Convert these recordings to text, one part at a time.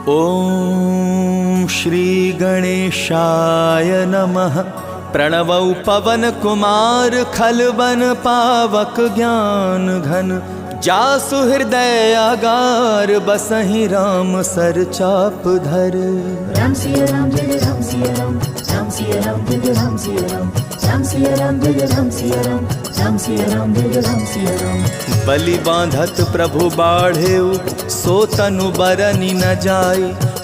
ओम श्री गणेशाय नमः। प्रणवौ पवन कुमार खलबन पावक ज्ञान घन। जासु हृदय आगार बसहि राम सर चाप धर। राम सिया राम जय राम सिया राम, राम सिया राम जय राम सिया राम, राम सिया राम जय राम सिया राम, राम सिया राम जय राम सिया राम। बलि बांधत प्रभु बाढ़ेउ सो तनु बरनि न जाय।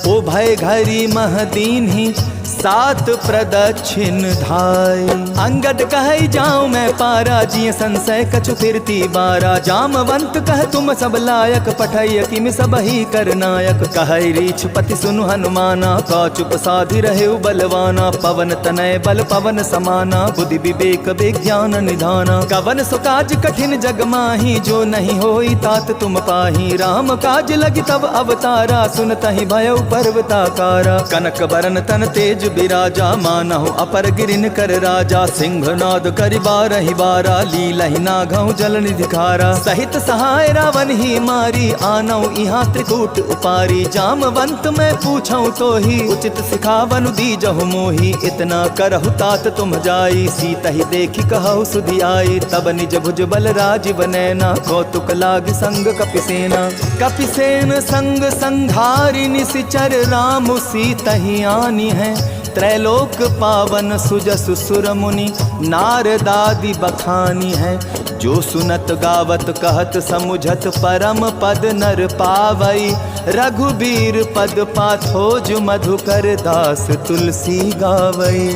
ओ भय घरी मह दीन्हि सात प्रदक्षिण धाय। अंगद कह जाऊं मैं पारा जिय संशय कछु फिरती बारा। जामवंत कह तुम सब लायक पठय किम सब ही कर नायक। कह रीछ पति सुनु हनुमाना कौचुप साधि रहे बलवाना। पवन तनय बल पवन समाना बुद्धि विवेक विज्ञान निधाना। कवन सो काज कठिन जग माही जो नहीं होई तात तुम पाही। राम काज लगी तब अवतारा सुनतहि भयउ पर्वताकारा। कनक बरन तन तेज बिराजा मानहु अपर गिरिन कर राजा। सिंहनाद करि बारहि बारा लीलहि नागहु जल निधिखारा। सहित सहाय रावण ही मारी आनौ इहाँ त्रिकूट उपारी। जामवंत मैं पूछऊं तो ही उचित सिखावनु दीजहु मोही। इतना करहु तात तुम जाई सीतहि देखि कहु सुधि आई। तब निज भुज बल राजीव नैना कौतुक लाग संग कपिसेना। कपिसेन संग संघारि निसिचर राम सीतहि आनी है। त्रैलोक पावन सुजसु सुर मुनि नारदादि बखानी है। जो सुनत गावत कहत समुझत परम पद नर पावई। रघुबीर पद पाथोज मधुकर दास तुलसी गावई।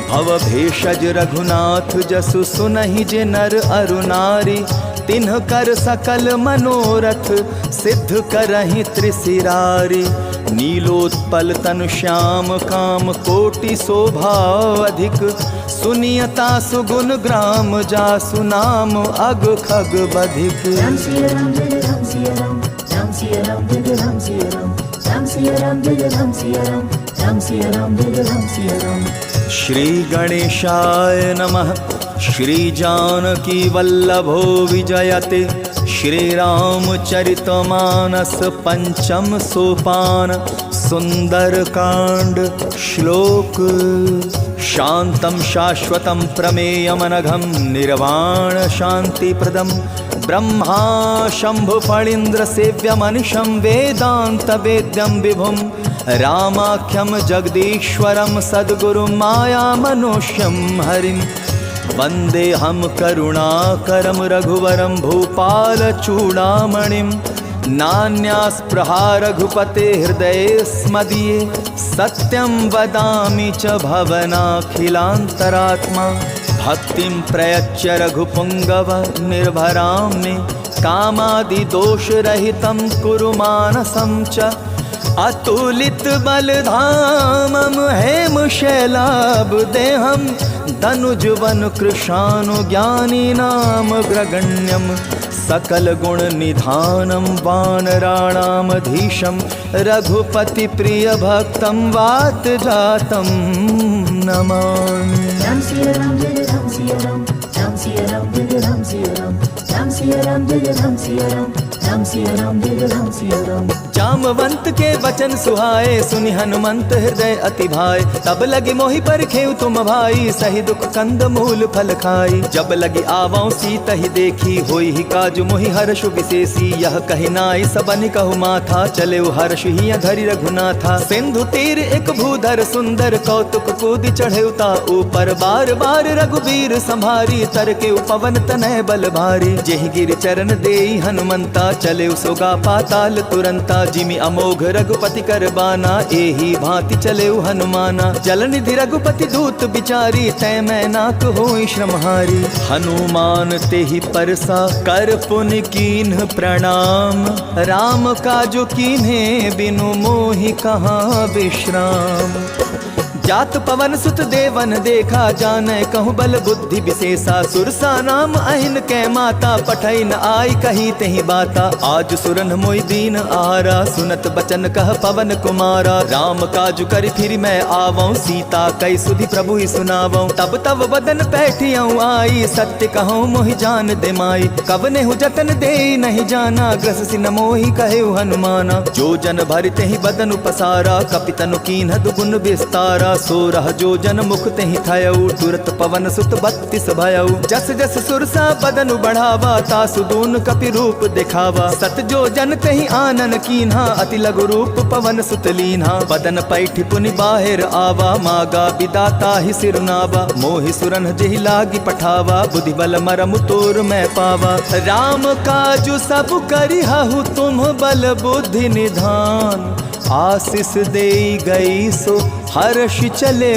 भव भेषज रघुनाथ जसु सुनहि जे नर अरु नारी। तिन्ह कर सकल मनोरथ सिद्ध करहि त्रिशिरारी। नीलोत्पल तनु श्याम काम कोटि शोभा अधिक। सुनियता सुगुण ग्राम जासु नाम अग खग बधिक। राम सिया राम जय राम सिया राम, राम सिया राम जय राम सिया राम, राम सिया राम जय राम सिया राम, राम सिया राम जय राम सिया राम। श्री गणेशाय नमः। श्री जानकी वल्लभो विजयते। श्री रामचरितमानस पंचम सोपान। सुंदर कांड श्लोक। शांतं शाश्वतं प्रमेयमनघं निर्वाण शांति प्रदम। ब्रह्मा शंभु फणीन्द्र सेव्यमनिशं वेदांत वेद्यं विभुं। रामाख्यं जगदीश्वरं सद्गुरुं माया मनोष्यं हरिं। वंदे हम करुणाकरं रघुवरं भूपाल चूड़ामणिं। नान्यास्पृहा रघुपते हृदये स्मदीये। सत्यं वदामि च भवनाखिलान्तरात्मा। भक्तिं प्रयच्य रघुपुङ्गव निर्भरां मे। कामादिदोषरहितं कुरु मानसं च। अतुलित बलधामं हेम शैलाब्देहं। धनुजवन कृशानु ज्ञानीनाम ग्रगण्यं। सकल गुण निधानं वानराणामधीशं। रघुपति प्रिय भक्तं वात जातं नमामि। राम सिया राम जय राम सिया राम, राम सिया राम जय राम सिया राम, राम सिया राम जय राम सिया राम, राम सिया राम जय राम सिया राम। जामवंत के वचन सुहाए सुनि हनुमंत हृदय अति भाए। तब लगी मोहि परखेउ तुम भाई सही दुख कंद मूल फल खाई। जब लगी आवौ सीतहि देखी होई ही काजु मोहि हर्ष विशेषी। यह कहि नाई सबनि कहु माथा चले हर्ष ही धरि रघुनाथा। सिंधु तीर एक भूधर सुंदर कौतुक कूद चढ़ेउता ऊपर। बार बार रघुबीर संभारी तरके पवन तनय बल भारी। जेहि गिर चरण देई हनुमंता चले सोगा पाताल तुरंता। जिमि अमोघ रघुपति कर बाना एही भांति चले हनुमाना। जल निधि रघुपति दूत बिचारी तै मैं नाक होई श्रमहारी। हनुमान तेहि परसा कर पुनि कीन्ह प्रणाम। राम काजु कीन्हे बिनु मोहि कहाँ विश्राम। जात पवन सुत देवन देखा, जाने कहूँ बल बुद्धि विशेषा। सुरसा नाम अहिन कै माता, पठै न आई कही तही बाता। आज सुरन मोई दीन आहारा, सुनत बचन कह पवन कुमारा। राम काजु कर फिर मैं आवऊं, सीता कई सुधि प्रभु ही सुनावऊं। तब तब बदन पैठियऊं आई, सत्य कहूँ मोहि जान दे माई। कब ने हु जतन दे नहीं जाना, ग्रस सिन मोहि कहे हनुमाना। जो जन भरते ही बदन पसारा, कपितनु कीन्ह दुगुन विस्तारा। सो रह जो जन मुख तेहि थयऊ, तुरत पवन सुत 32 भयऊ। जस जस सुरसा बदन बढ़ावा, तासु दून कपि रूप दिखावा। सत जो जन तेहि आनन कीन्हा, अति लघु रूप पवन सुत लीन्हा। बदन पैठि पुनि बाहिर आवा, मागा विदाता ही सिरुनावा। मोहि सुरन जेहि लागी पठावा, बुद्धि बल मरम तोर मैं पावा। राम काजु सब करिहु तुम बल बुद्धि निधान। आशीष दे गई सो हर्ष चले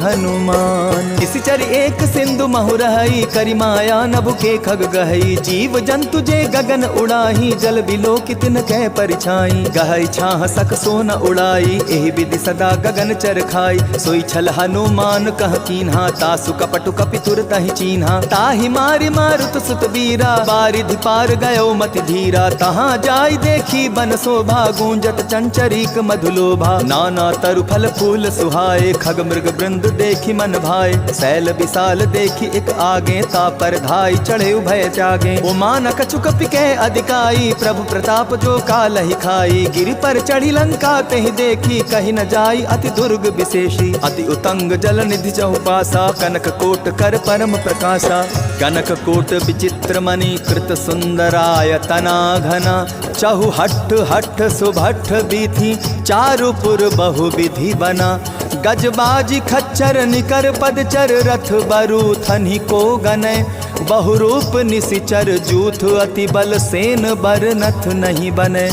हनुमान। इसी चर एक सिंधु महु रही, करी माया नभु के खग गहई। जीव जंतु जे गगन उड़ाही, जल बिलो कितन कह परिछाई। गहई छाह सक सोन उड़ाई, एहि विधि सदा गगन चर खाई। सोई छल हनुमान कह कीन्हा, तासु कपटु कपि तुरत ही चीन्हा। ताहि मारि मारुत सुत वीरा, बारिधि पार गयो मति धीरा। तहाँ जाय देखी बन शोभा, गूंजत चंचरीक मधुलोभा। नाना तरु फल फूल सुहाए, खग मृग वृंद देखी मन भाए। शैल विशाल देखी एक आगे, तापर धाई चढ़े भय त्यागे। उमान कछु कपि कह अधिकाई, प्रभु प्रताप जो कालहि खाई। गिरि पर चढ़ी लंका तेहि देखी, कही न जाई अति दुर्ग विशेषी। अति उतंग जल निधि चहुपासा, कनक कोट कर परम प्रकाशा। कनक कोट विचित्र मणि कृत सुंदरायतना घना। चहु हठ हठ सुभठ बीथी, चारुपुर बहु विधि बना। गजबाजी खच्चर निकर पदचर, रथ बरु थनि को गनय। बहुरूप निशिचर जूथ, अति बल सेन बरनथ नहीं बने।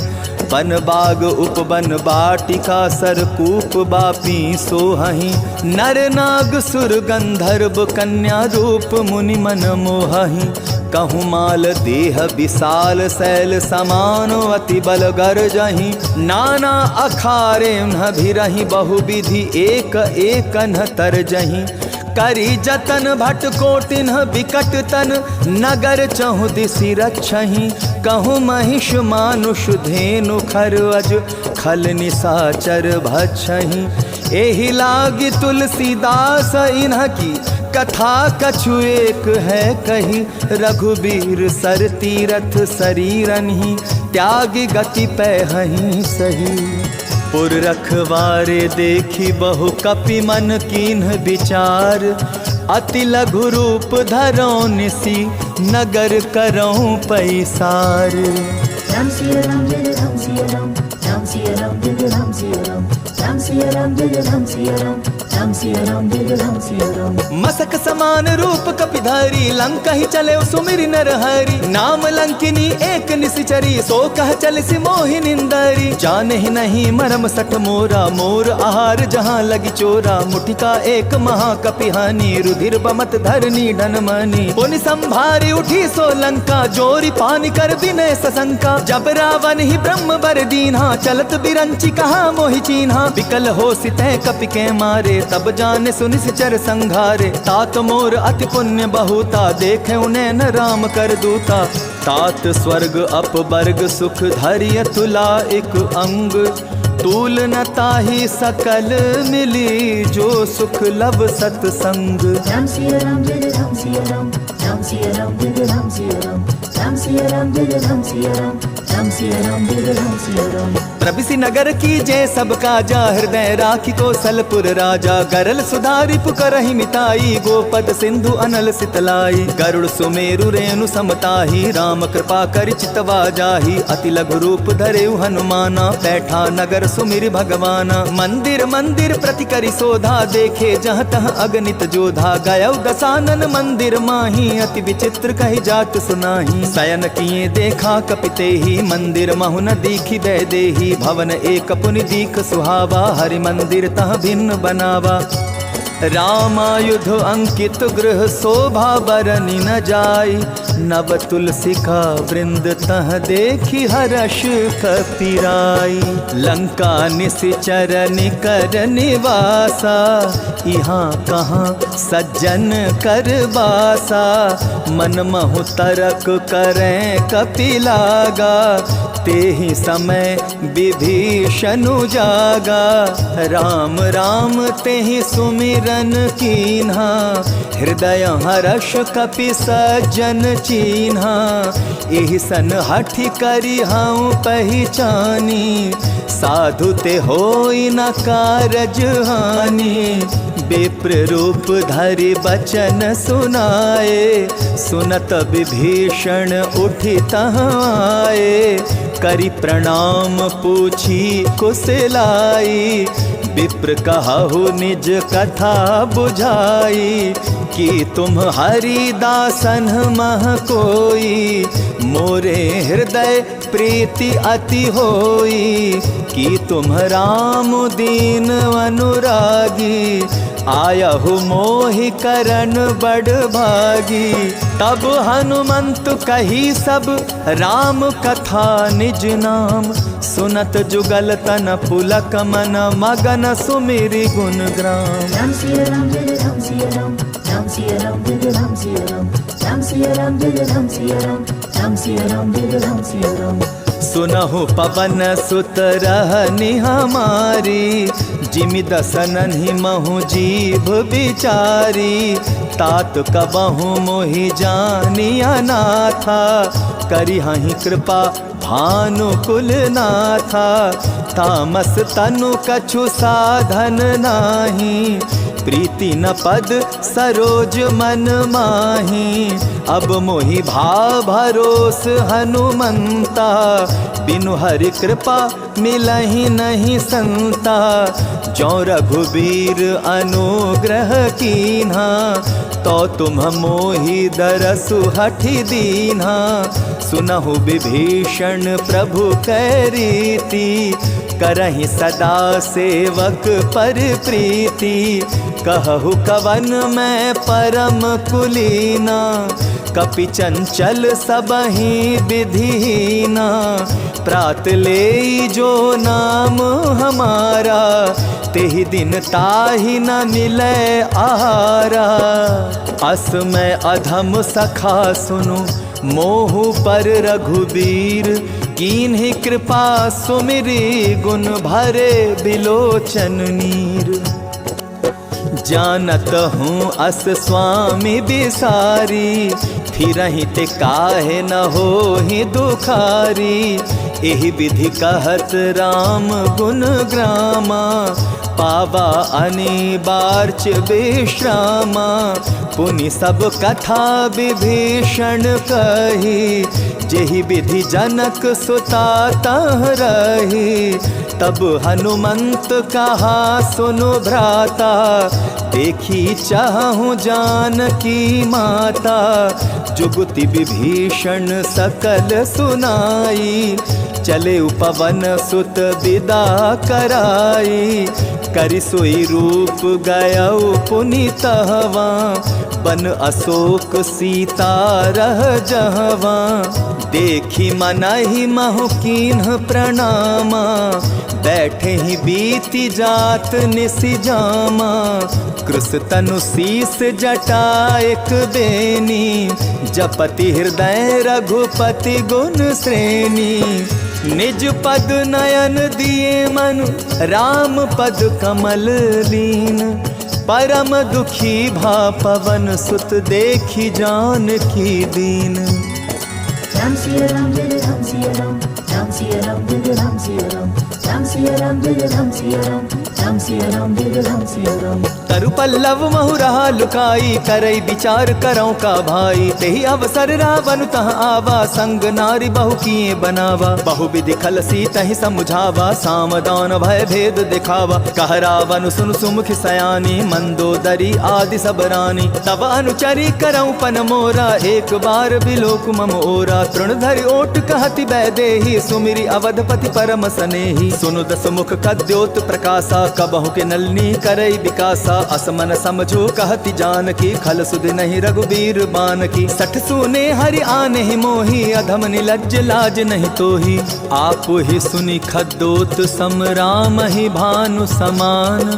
बन बाग उपवन बाटिका, सरकूप बापी सोहहि। नर नाग सुर गंधर्व, कन्या रूप मुनि मन मोहहि। कहूँ माल देह विशाल, शैल समान अति बल गरजहि। नाना अखारे न भिरहि, बहु विधि एक एक न तरजहि। करी जतन भट कोटिन विकट तन, नगर चहु दिशि रक्षहि। कहूँ महिष मानुष धेनु खरअज, खल निशाचर भक्षहि। एहि लागी तुलसीदास इन्ह की, कथा कछु एक है कही। रघुबीर सर तीरथ शरीरन ही, त्याग गति पैहहि सही। पुर रखवारे देखी बहु कपि मन कीन्ह विचार। अति लघु रूप धरौं निसी, नगर करौं पैसार। राम सिया राम जय राम सिया राम, राम सिया राम जय राम सिया राम। राम सिया राम जय राम सिया राम, राम सिया राम जय राम सिया राम। मसक समान रूप कपिधारी, लंका ही चले सुमिरि नर हरि। नाम लंकिनी एक निशिचरी, सो कह चल सि मोहि निंदरी। जाने ही नहीं मरम सठ मोरा, मोर आहार जहाँ लगी चोरा। मुठिका एक महाकपिहानी, रुधिर बमत धरनी ढनमनी। पुनि संभारी उठी सो लंका, जोरी पानी कर विनय सशंका। जब रावण ही ब्रह्म बर दीन्हा, चलत बिरंची कहा मोहि चीन्हा। विकल हो सितै कपि के मारे, तब जाने सुनि सिचर संघारे। तात मोर अति पुण्य बहुता, देखे उन्हें न राम कर दूता। तात स्वर्ग अपवर्ग सुख, धरिय तुला एक अंग। तूल न ताहि सकल मिली, जो सुख लब सतसंग। राम सिया राम जय राम सिया राम, राम सिया राम जय राम सिया राम। राम सिया राम जय राम सिया राम, राम सिया राम जय राम सिया राम। प्रभिसि नगर की जय सब काजा, हृदय राखी कौशलपुर राजा। गरल सुधारि पुकरहि मिताई, गोपद सिंधु अनल सितलाई। गरुड़ सुमेरु रेणु समताही, राम कृपा करि चितवा जाही। अति लघु रूप धरेउ हनुमाना, बैठा नगर सुमिरि भगवाना। मंदिर मंदिर प्रति करि शोधा, देखे जहाँ तहाँ अगणित जोधा। गयौ दसानन मंदिर माही, अति विचित्र कहि जात सुनाही। शयन किए देखा कपितेहि, मंदिर महु न दीखि वैदेही। भवन एक पुनि दीख सुहावा, हरि मंदिर तह भिन्न बनावा। रामायुध अंकित गृह शोभा बरनि न जाई। नव तुलसी का वृंद तह देखी हर्ष कपिराई। लंका निश्चर निकर निवासा, यहाँ कहाँ सज्जन कर बासा। मन महु तरक करें कपिलागा, तेहि समय विभीषणु जागा। राम राम तेहि सुमिरन कीन्हा, हृदय हर्ष कपि सज्जन चीन्हा। एहि सन हठि करि हऊँ पहचानी, साधु ते होई न कारज हानि। विप्र रूप धरि बचन सुनाए, सुनत विभीषण उठि तहाँ आए। करि प्रणाम पूछी कुशलाई, विप्र कहु निज कथा बुझाई। कि तुम हरिदासन मह कोई, मोरे हृदय प्रीति अति होई। कि तुम राम दीन अनुरागी, आयहु मोहि करन बड़ भागी। तब हनुमंत कही सब राम कथा निज नाम, सुनत जुगल तन पुलक मन मगन सुमिरि गुण ग्राम। राम सिया राम जय राम सिया राम, राम सिया राम जय राम सिया राम, राम सिया राम जय राम सिया राम, राम सिया राम जय राम सिया राम। सुनहु पवन सुत रहनि हमारी, जिमि दसनहि महु जीभ विचारी। तात कबहु मोहि जानिया नाथा, करिहहि कृपा भानुकुल नाथा। तामस तनु कछु साधन नाही, प्रीति न पद सरोज मन माही। अब मोहि भाव भरोस हनुमंता, बिनु हरि कृपा मिलहि नहीं संता। जो रघुबीर अनुग्रह कीन्हा, तो तुम मोहि दरसु हठि दीन्हा। सुनहु विभीषण प्रभु कै रीति, करहि सदा सेवक पर प्रीति। कहु कवन मैं परम कुलीना, कपि चंचल सबहि विधिहीना। प्रात ले जो नाम हमारा, तेहि दिन ताहि न मिलै आहारा। अस मैं अधम सखा सुनु, मोहु पर रघुबीर। कीन्हि कृपा सुमिरि गुण भरे बिलोचन नीर। जानत हूँ अस स्वामी बिसारी, फिरहि ते काहे न होहि दुखारी। एहि विधि कहत राम गुण ग्रामा, पावा अनिबार्च विश्रामा। पुनि सब कथा विभीषण कही, जेहि विधि जनक सुता तह रही। तब हनुमंत कहा सुनु भ्राता, देखी चाहूँ जानकी माता। जुगति विभीषण सकल सुनाई, चले उपवन सुत विदा कराई। करि सोई रूप गयौ पुनि तहवा, बन अशोक सीता रह जहवा। देखी मनहि महु कीन्ह प्रणामा, बैठे ही बीती जात निसिजामा। कृस तनु शीस जटा एक बेनी, जपति हृदय रघुपति गुण श्रेणी। निज पद नयन दिए मन, राम पद कमल लीन। परम दुखी भा पवन सुत, देखी जानकी दीन। राम सिया राम जय राम सिया राम, राम सिया राम जय राम सिया राम, राम सिया राम जय राम सिया राम, राम सिया राम जय राम सिया राम। तरु पल्लव महु रहा लुकाई, करई विचार करौ का भाई। तेहि अवसर रावण तह आवा, संग नारी बहु किए बनावा। बहु विधि खल सीतहि समुझावा, सामदान भय भेद दिखावा। कह रावण सुन सुमुख सयानी, मंदोदरी आदि सब रानी। तब अनुचरी करौ पन मोरा, एक बार बिलोक मम ओरा। तृण धरि ओट कहति वैदेही, सुमिरि अवधपति परम सनेही। सुनु दस मुख कद्योत प्रकाशा, कबहु के नलनी करई विकासा असमन समझो कहती जान की खल सुध नहीं रघुबीर बान की सठ सुने हरि आने ही मोही अधम निलज्ज लाज नहीं तोही आप ही सुनी खद्दोत सम राम ही भानु समान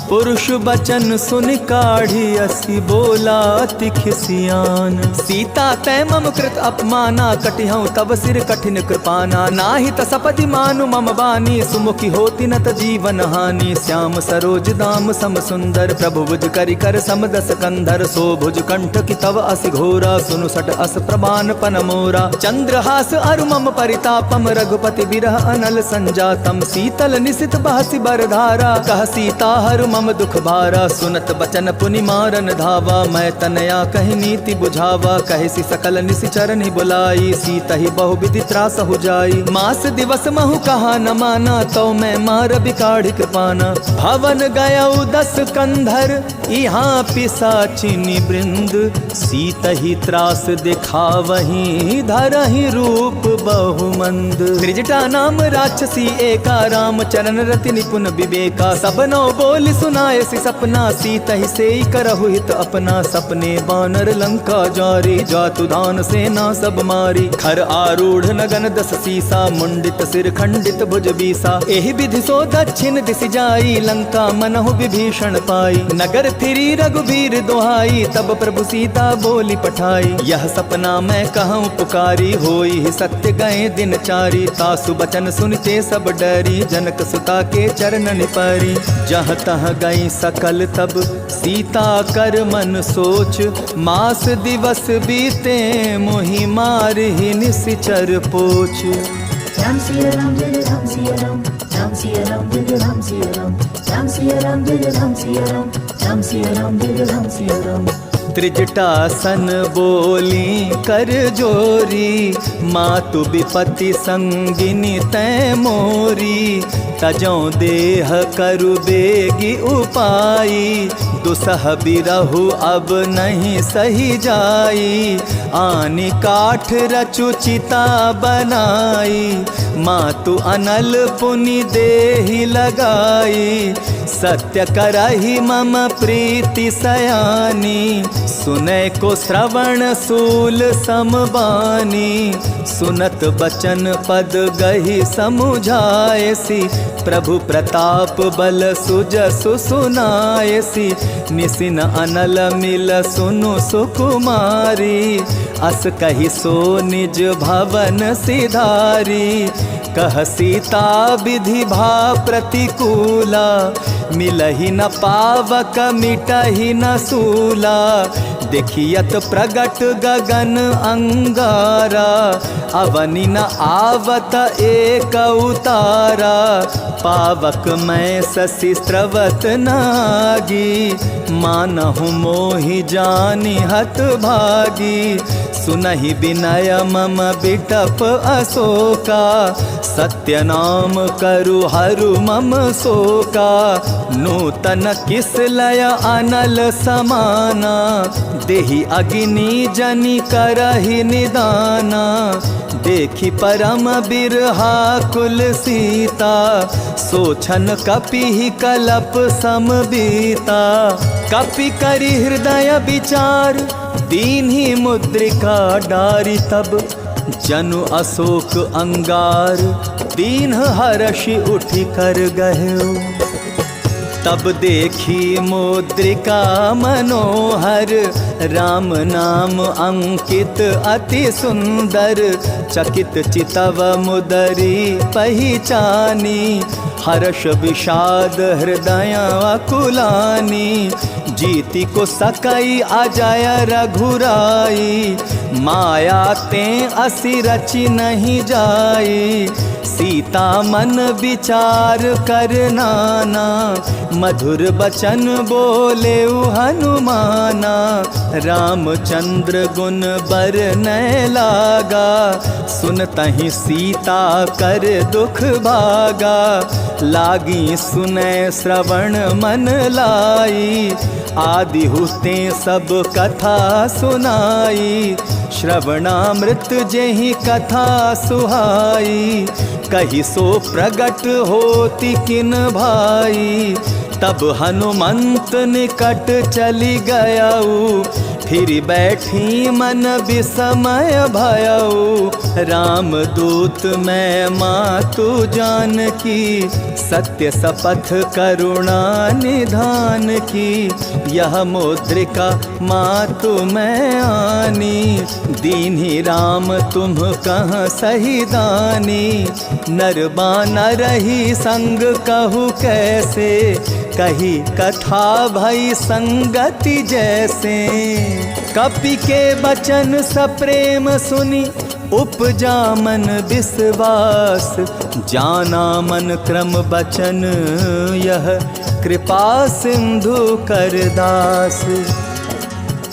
पुरुष बचन सुन काढ़ी असी बोला अति खिसियान सीता तै मम कृत अपमाना कटिहऊँ तब सिर कठिन कृपाना नाही तसपति मानु मम बानी सुमुखी होती न त जीवन हानि श्याम सरोज दाम सम सुंदर प्रभु भुज करि कर समदस कंधर सो भुज कंठ की तव असि घोरा सुनु सट अस प्रमाण पन मोरा चंद्रहास अरु मम परितापम रघुपति बिरह अनल संजातम शीतल निशित बहसि बरधारा कह सीता हरु मम दुख भारा सुनत बचन पुनि मारन धावा मैं तनया कहि नीति बुझावा कहसी सकल निसि चरनि बुलाई सीत ही बहु विधि त्रास हो जाई मास दिवस महु कहा न माना तो मैं मार बिकाढ़ी कृपाना भवन गया 10 कंधर यहाँ पिसाचिनी वृंद सीत ही त्रास दिखा वही धरहि रूप बहुमंद त्रिजटा नाम राक्षसी एका राम चरण रति निपुण विवेका सबनो बोल सुनाए सी सपना सीत ही से करहु हित अपना सपने बानर लंका जारी जातु धान सेना सब मारी खर आरूढ़ नगन 10 सीसा मुंडित सिर खंडित भुज बीसा एहि विधि सो दक्षिण दिस जाई लंका मनहु विभीषण पाई नगर थिरी रघुबीर दोहाई तब प्रभु सीता बोली पठाई यह सपना मैं कहूँ पुकारी होई ही सत्य गए दिन चारी तासु बचन सुनते सब डरी जनक सुता के चरण निपरी जहाँ तह गई सकल तब सीता कर मन सोच मास दिवस बीते मोहि मार ही निसिचर पोच Ram Siya Ram Jai Ram Siya Ram Ram Siya Ram Jai Ram Siya Ram Ram Siya Ram Jai Ram Siya Ram Ram Siya Ram Jai Ram Siya Ram त्रिजटासन बोली कर जोरी मातु विपति संगिनी तै मोरी तजों देह करु बेगी उपाई दुसह बिरहु अब नहीं सही जाई आनी काठ रचु चिता बनाई मातु अनल पुनि देहि लगाई सत्य करहि मम प्रीति सयानी सुनै को श्रवण सूल समबानी सुनत बचन पद गहि समुझायसी प्रभु प्रताप बल सुजसु सुनायसी निसिन अनल मिल सुनु सुकुमारी अस कहि सो निज भवन सिधारी कह सीता विधि भा प्रतिकूला मिलहि न पावक मिटहि न सूला देखियत प्रगट गगन अंगारा अवनि न आवत एक उतारा पावक मैं ससी स्रवत नागी मानहु मोहि जानि हत भागी सुनहि विनय मम बिटप अशोका सत्य नाम करु हरु मम शोका नूतन किस लय अनल समाना देहि अग्नि जनि करहि निदाना देखि परम बिरहा कुल सीता सोछन कपि कलप सम बीता कपि करि हृदय विचार दीन्हि मुद्रिका डारी तब जनु अशोक अंगार दीन हर्षि उठि कर गयो तब देखी मुद्रिका मनोहर राम नाम अंकित अति सुंदर चकित चितव मुदरी पहचानी हर्ष विषाद हृदय अकुलानी जीति को सकई अजय रघुराई माया ते असि रचि नहीं जाई सीता मन विचार कर नाना मधुर बचन बोले हनुमाना रामचंद्र गुण बरनै लागा सुनतहि सीता कर दुख भागा लागी सुनै श्रवण मन लाई आदि हुते सब कथा सुनाई, श्रवणामृत जेहि कथा सुहाई, कही सो प्रगट होती किन भाई, तब हनुमंत निकट चली गयाऊ, फिर बैठी मन विस्मय भयऊ, राम दूत मैं मातु जानकी, सत्य शपथ करुणा निधान की, यह मुद्रिका मातु मैं आनी, दीन्ही राम तुम कहाँ सही दानी, नरबान रही संग कहू कैसे, कही कथा भई संगति जैसे, कपि के बचन सप्रेम सुनी, उपजा मन विश्वास, जाना मन क्रम बचन यह, कृपा सिंधु करदास।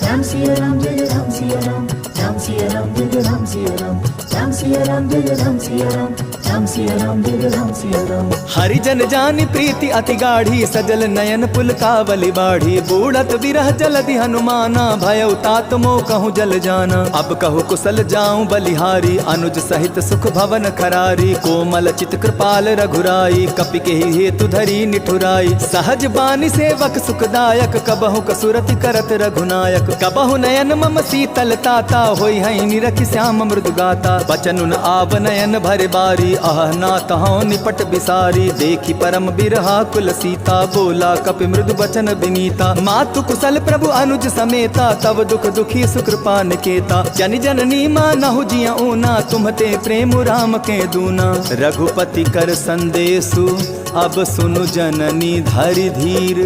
राम सिया राम जय राम सिया राम, राम सिया राम जय राम सिया राम, राम सिया राम जय राम सिया राम, राम सिया राम जय राम सिया राम। हरिजन जानि प्रीति अति गाढ़ी, सजल नयन पुलकावली बाढ़ी, बूढ़त विरह जलधि हनुमाना, भयउ तात मोह कहूँ जल जाना, अब कहूँ कुशल जाऊं बलिहारी, अनुज सहित सुख भवन खरारी, कोमल चित कृपाल रघुराई, कपि के हेतु धरी निठुराई, सहज बानी सेवक सुखदायक, कबहु कसुरति करत रघुनायक, कबहु नयन मम शीतल ताता, होई है निरखि श्याम मृदु गाता, बचनुन आव नयन भरे बारी, आह नाथ हूँ निपट बिसारी, देखी परम बिरहा कुल सीता, बोला कपि मृदु बचन विनीता, मातु कुशल प्रभु अनुज समेता, तब दुख दुखी सुकृपा निकेता, जन जननी मानहु जिया ऊना, तुम्हते प्रेम राम के दूना, रघुपति कर संदेशु अब सुनु जननी धरि धीर,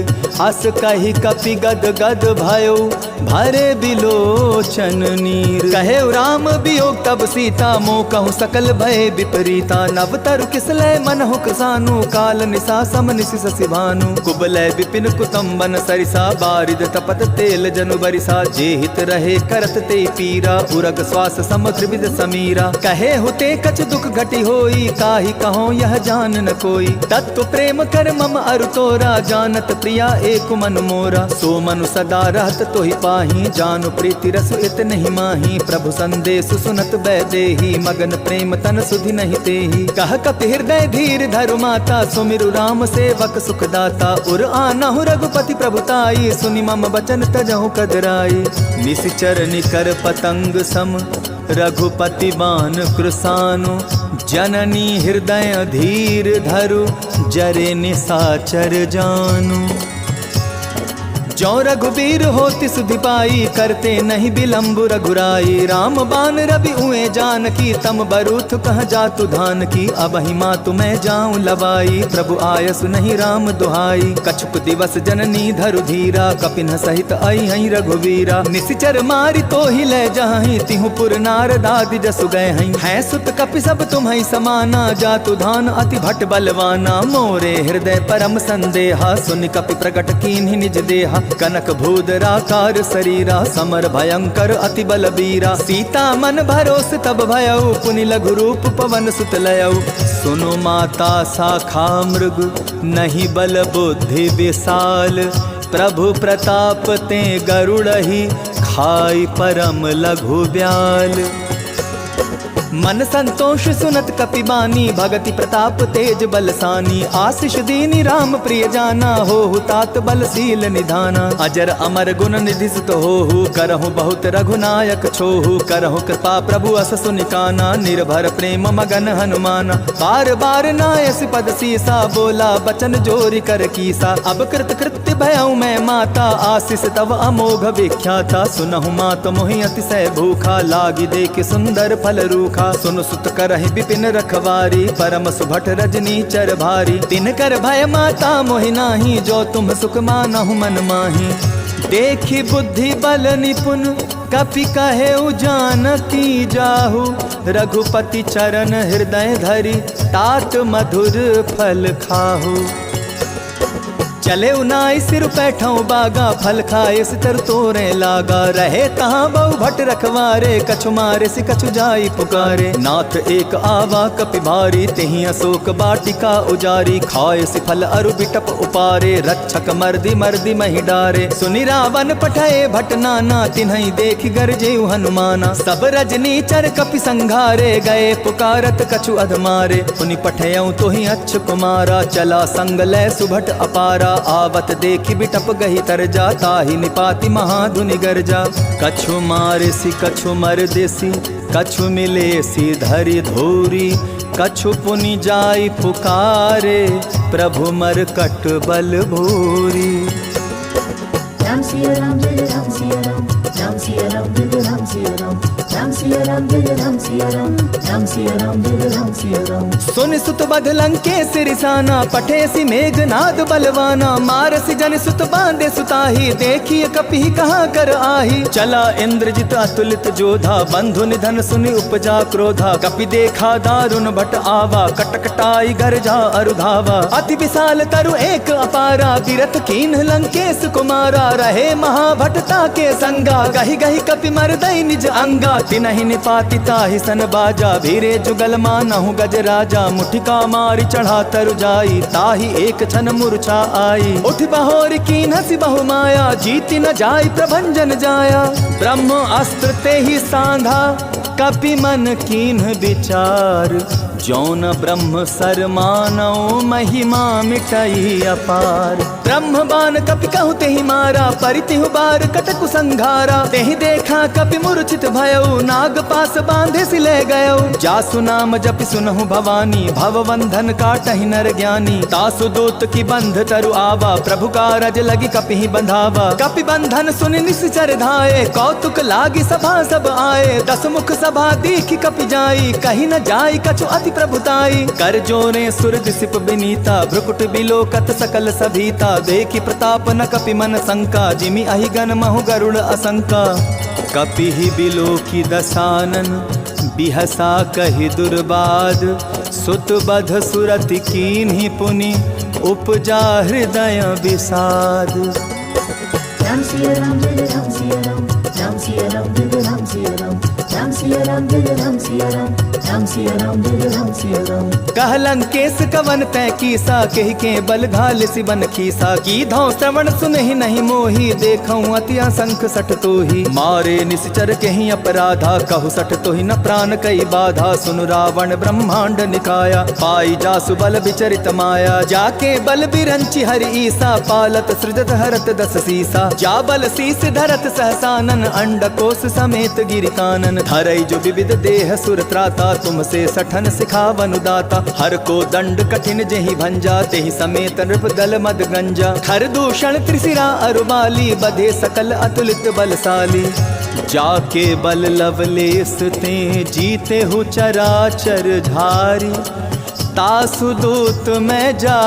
अस कही कपि गद गद भयो, भरे बिलोचन नीर, कहे राम वियोग तब सीता, मोह कहूँ सकल भय विपरीता, नव तरु किसलय मन हो कसानु, काल निशा सम निशि शशि भानु, कुबलय विपिन कुतुम्बन सरिसा, बारिद तपत तेल जनु बरिसा, जे हित रहे करत ते पीरा, उरग श्वास समुद्र विद समीरा, कहे हुते कछ दुख घटी होई, काहि कहो यह जान न कोई, तत्व प्रेम कर मम अरु तोरा, जानत प्रिया एक मन मोरा, सो मनु सदा रहत तोहि पाही, जानु प्रीति रस इत नहीं माही, प्रभु संदेश सुनत बैदेही, मगन प्रेम तन सुधि नहीं तेही, कह कपि हृदय धीर धरु माता, सुमिरु राम सेवक सुखदाता, उर आनहु रघुपति प्रभुताई, सुनि मम बचन तजहु कदराई, निशिचर निकर पतंग सम, रघुपति बान कृसानु, जननी हृदय धीर धरु, जरे निशाचर जानु, जो रघुबीर होति सुधि पाई, करते नहीं बिलम्ब रघुराई, राम बान रवि उए जानकी, तम बरूथ कह जातु धान की, अब ही मातु मैं जाऊं लवाई, प्रभु आयसु नहीं राम दुहाई, कछुक दिवस जननी धरु धीरा, कपिन सहित आई हई रघुवीरा, निशिचर मारी तो ही ले जहीं, तिहु पुर नारदादि जसु गए हई, है सुत कपि सब तुम्हि समाना, जातु धान अति भट बलवाना, मोरे हृदय परम संदेहा, सुनि कपि प्रकट कीन्हि निज देहा, कनक भूधराकार शरीरा, समर भयंकर अति बलबीरा, सीता मन भरोस तब भयऊ, पुनि लघु रूप पवन सुत लयऊ, सुनो माता शाखा मृग, नहीं बल बुद्धि विशाल, प्रभु प्रताप ते गरुड़हि, खाई परम लघु ब्याल, मन संतोष सुनत कपि बानी, भगति प्रताप तेज बलसानी, आशीष दीनी राम प्रिय जाना, हो तात बलशील निधाना, अजर अमर गुण निधि सुत होहु, करहु बहुत रघुनायक छोहु, करहु कृपा प्रभु अस सुनिकाना, निर्भर प्रेम मगन हनुमाना, बार बार नायस पद सीसा, बोला बचन जोरी कर कीसा, अब कृत कृत्य भयऊ मैं माता, आशीष तव अमोघ विख्याता, सुनहु मात मोहि अतिशय भूखा, लागी देख सुंदर फल रूखा, सुन सुत करहि विपिन रखवारी, परम सुभट रजनी चर भारी, तिनकर भय माता मोहि नाही, जो तुम सुख मानहु मन माही, देखी बुद्धि बल निपुण, कपि कहे जानकी जाहु, रघुपति चरण हृदय धरि, तात मधुर फल खाहु, चले उनाई सिर पैठों बागा, फल खाए सितर तोरे लागा। रहे तहाँ बहु भट रखवारे, कछु मारे सि कछु जाई पुकारे। नाथ एक आवा कपि भारी, तेहि अशोक बाटिका उजारी। खाए सि फल अरु बिटप उपारे, रक्षक मर्दी मर्दी मही डारे। सुनि रावण पठए भट नाना, तिन्हई देख गरजे हनुमाना। सब रजनी चर कपि संघारे, गए पुकारत कछु अधमारे। पुनि पठयऊ तोहि अच्छ कुमारा, चला संग लय सुभट अपारा। आवत देखि बिटप गही तरजा, ताहि निपाति महाधुनि गर्जा। कछु मारे सि कछु मर देसी, कछु मिले सी धरि धूरी। कछु पुनि जाई पुकारे, प्रभु मरकट बल भूरी। राम सिया राम जय राम सिया राम, राम सिया राम जय राम सिया राम, राम सिया राम जय राम सिया राम, राम सिया राम जय राम सिया राम। सुन सुत बध लंकेश रिसाना, पठे सि मेघनाद बलवाना। मारसि जन सुत बांधे सुताही, देखिए कपि कहाँ कर आही। चला इंद्रजित अतुलित जोधा, बंधु निधन सुनि उपजा क्रोधा। कपि देखा दारुण भट आवा, कटकटाई गर्जा अरुधावा। अति विशाल तरु एक अपारा, बिरथ कीन्ह लंकेश कुमारा। रहे महाभटता के संगा, गही गही कपि मरदई निज अंगा। तिनहि निपाति ताहि सन बाजा, भीरे जुगल मानहु गज राजा। मुठिका मारि चढ़ा तरु जाई, ताहि एक क्षण मूर्छा आई। उठ बहोर कीन्ह सि बहु माया, जीति न जाई प्रभंजन जाया। ब्रह्म अस्त्र तेहि सांधा, कपि मन कीन्ह विचार। जौन ब्रह्म सर मानौ, महिमा मिटई अपार। ब्रह्म बाण कपि कहु तेहि मारा, परितिहु बार कटकु संघारा। तेहि देखा कपि मूर्छित भयउ, नाग पास बांधे सि ले गयउ। जासु नाम जपि सुनहु भवानी, भवबंधन काटहि नर ज्ञानी। तासु दूत की बंध तरु आवा, प्रभु कारज लगी कपि बंधावा। कपि बंधन सुनि निश्चर धाये, कौतुक लागी सभा सब आए। दस मुख सभा दीखि कपि जाई, कहीं न जाई कछु अति प्रभुताई। कर जोरे सुर दिसिप बिनीता, भ्रुकुट बिलोकत सकल सभीता। देखि प्रताप न कपि मन शंका, जिमि अहि गण महु गरुड़ असंका। कपि ही बिलोकी दसानन, बिहसा कहि दुर्बाद। सुत बध सुरति कीन्हि पुनि, उपजा हृदय विषाद। राम सिया राम जय राम सिया राम, राम सिया राम जय राम सिया राम, राम सिया राम जय राम सिया राम, राम सिया राम जय राम सिया राम। कह लंकेश कवन तै कीसा, कहि के बल घाल सिबन खीसा। की धौ श्रवण सुनहि नहीं मोही, देखऊं अति असंख सठ तोही। मारे निश्चर कहीं अपराधा, कहु सठ तोहि न प्राण कई बाधा। सुनु रावण ब्रह्मांड निकाया, पाई जासु बल विचरित माया। जाके बल बिरंचि हरि ईसा, पालत सृजत हरत दस सीसा। जा बल शीस धरत सहसानन, अंडकोश समेत गिरिकानन। धरई जो विविध देह सुर त्राता, तुमसे सठन सिखावनु दाता। हर को दंड कठिन जेहि भंजा, तेहि समेत नृप दल मद गंजा। खर दूषण त्रिशिरा अरुबाली, बधे सकल अतुलित बलशाली। जाके बल लवलेस ते, जीते हु चराचर धारी। तासु दूत में जा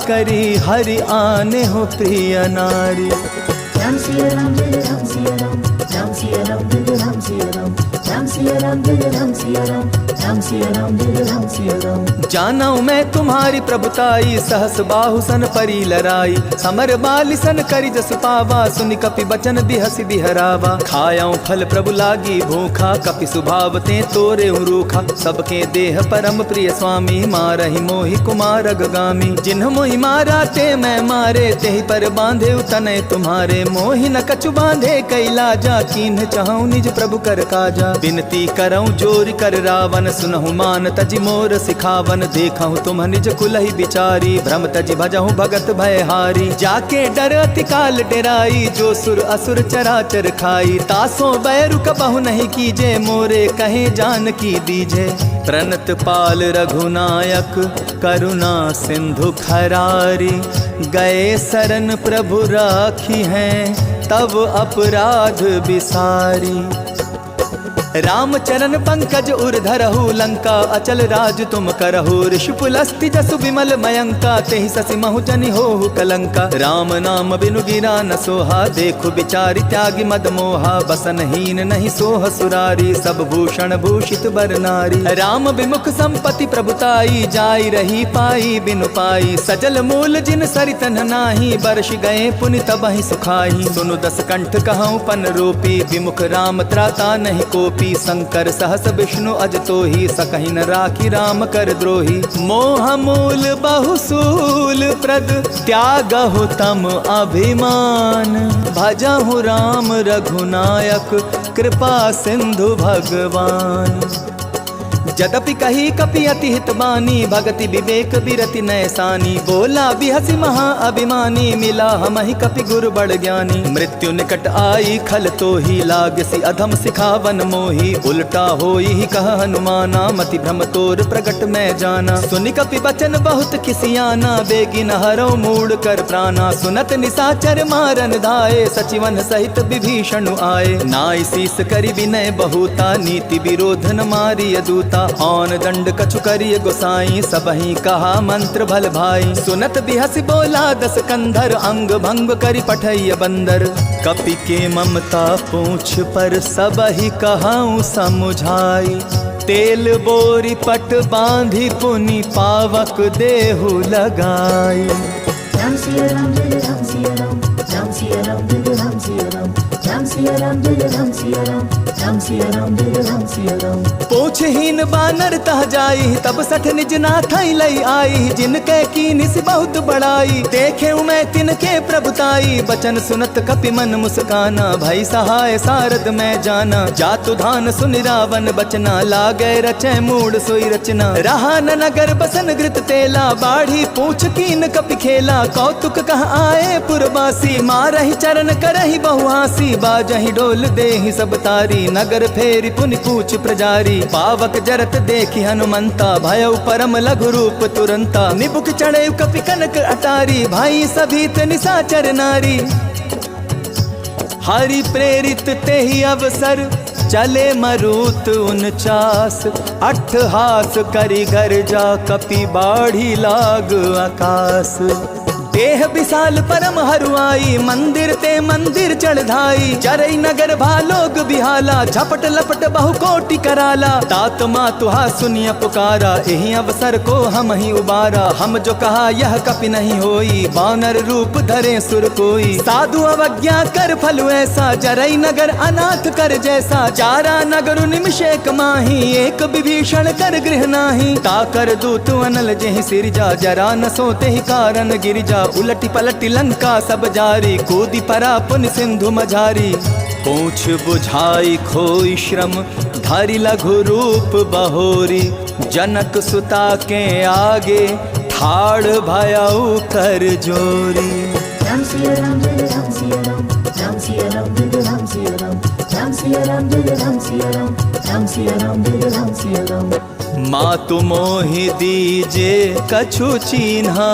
करी, हरि आने हो प्रिय नारी। राम सिया राम जय राम सिया राम, राम सिया राम जय राम सिया राम, राम सिया राम जय राम सिया राम, राम सिया राम जय राम सिया राम। जानऊ मैं तुम्हारी प्रभुताई, सहस बाहु सन परी लराई। समर बाली सन करि जस पावा, सुनि कपि बचन बिहसि बिहरावा। खायाऊं फल प्रभु लागी भूखा, कपि सुभाव ते तोरे रूखा। सबके देह परम प्रिय स्वामी, मारहि मोहि कुमार अगगामी। जिन्ह मोहि मारा ते मैं मारे, तेहि पर बांधे तनय तुम्हारे। मोहि न कछु बांधे कैलाजा, कीन्ह चाहूं निज प्रभु कर काजा। बिनती करऊं जोरि कर रावण, सुनहु मान तजि मोर सिखावन। देखहु तुम निज कुलहि बिचारी, भ्रम तजि भजहु भगत भयहारी। जाके डर अति काल डेराई, जो सुर असुर चराचर खाई। तासो बैरु कबहु नहीं कीजे, मोरे कहे जान की दीजे। प्रणत पाल रघुनायक, करुणा सिंधु खरारी। गए शरण प्रभु राखी हैं, तब अपराध बिसारी। राम चरण पंकज उर धरहु, लंका अचल राज तुम करहु। ऋषिपुलस्ति जसु विमल मयंका, तेहि ससि महु जनि होहु कलंका। राम नाम बिनु गिरा न सोहा, देखु बिचारि त्यागी मद मोहा। बसनहीन नहीं सोह सुरारी, सब भूषण भूषित बर नारी। राम विमुख संपत्ति प्रभुताई, जाई रही पाई बिनु पाई। सजल मूल जिन सरितन नाही, बरष गए पुनि तबहि सुखाई। सुनु दस कंठ कहऊँ पन रूपी, विमुख राम त्राता नहीं कोपी। शंकर सहस विष्णु अज तोहि, सकहि न राखी राम कर द्रोही। मोह मूल बहुसूल प्रद, त्यागहु तम अभिमान। भजहु राम रघुनायक, कृपा सिंधु भगवान। जदपि कही कपि अति हित बानी, भगति विवेक बिरति नैसानी। बोला बिहसि महा अभिमानी, मिला हमहि कपि गुरु बड़ ज्ञानी। मृत्यु निकट आई खल तोहि, लागसि अधम सिखावन मोहि। उल्टा होई कह हनुमाना, मति भ्रम तोर प्रगट मैं जाना। सुनि कपि बचन बहुत खिसियाना, बेगिन हरौ मूढ़ कर प्राणा। सुनत निसाचर मारन धाये, सचिवन सहित विभीषण आए। नाई शीस करि विनय बहुता, नीति विरोध न मारिय दूता। औन दंड कछु करिय गोसाई, सबहि कहा मंत्र भल भाई। सुनत बिहसि बोला दस कंधर, अंग भंग करि पठैय बंदर। कपि के ममता पूछ पर, सबहि कहाऊँ समुझाई। तेल बोरी पट बांधी, पुनि पावक देहु लगाई। राम सिया राम जय राम सिया राम, राम सिया राम जय राम सिया राम। राम सिया राम जय राम सिया राम, राम सिया राम जय राम सिया राम। पूछहीन बानर तह जाई, तब सठ निज नाथई लई आई। जिनके कीनिस बहुत बड़ाई, देखे मैं तिनके प्रभुताई। बचन सुनत कपि मन मुस्काना, भई सहाय सारद मैं जाना। जातु धान सुनि रावण बचना, लागे रचै मूढ़ सोई रचना। रहा न नगर बसन घृत तेला, बाढ़ी पूछ कीन कपि खेला। कौतुक कह आए पुरवासी, मारहि चरण करहि बहुहासी। बाजहि डोल देहि सब तारी, नगर फेरि पुनि पूछ प्रजारी। पावक जरत देखि हनुमंता, भयउ परम लघु रूप तुरंता। निबुक चढ़े कपि कनक अटारी, भाई सभीत निसाचर नारी। हरि प्रेरित तेहि अवसर, चले मरुत 49। अट्ठहास करि गर्जा, कपि बाढ़ी लाग आकाश। देह विशाल परम हरुआई, मंदिर ते मंदिर चढ़ाई। चरई नगर भालोग बिहाला, झपट लपट बहु कोटि कराला। तात मातुहा सुनिया पुकारा, एहि अवसर को हम ही उबारा। हम जो कहा यह कपि नहीं होई, बानर रूप धरे सुर कोई। साधु अवज्ञा कर फल ऐसा, जरई नगर अनाथ कर जैसा। चारा नगर निमिषेक माही, एक विभीषण कर गृह नाही। ताकर दूत अनल जेहि सिरजा, जरा न सोते ही कारण गिरिजा। उलटी पलटी लंका सब जारी, कूदी परा पुन सिंधु मझारी। पूछ बुझाई खोई श्रम, धारी लघु रूप बहोरी। जनक सुता के आगे, ठाड़ भयउ कर जोरी। राम सिया राम जय राम सिया राम, राम सिया राम जय राम सिया राम। राम सिया राम जय राम सिया राम, राम सिया राम जय राम सिया राम। मातु मोहि दीजे कछु चीन्हा,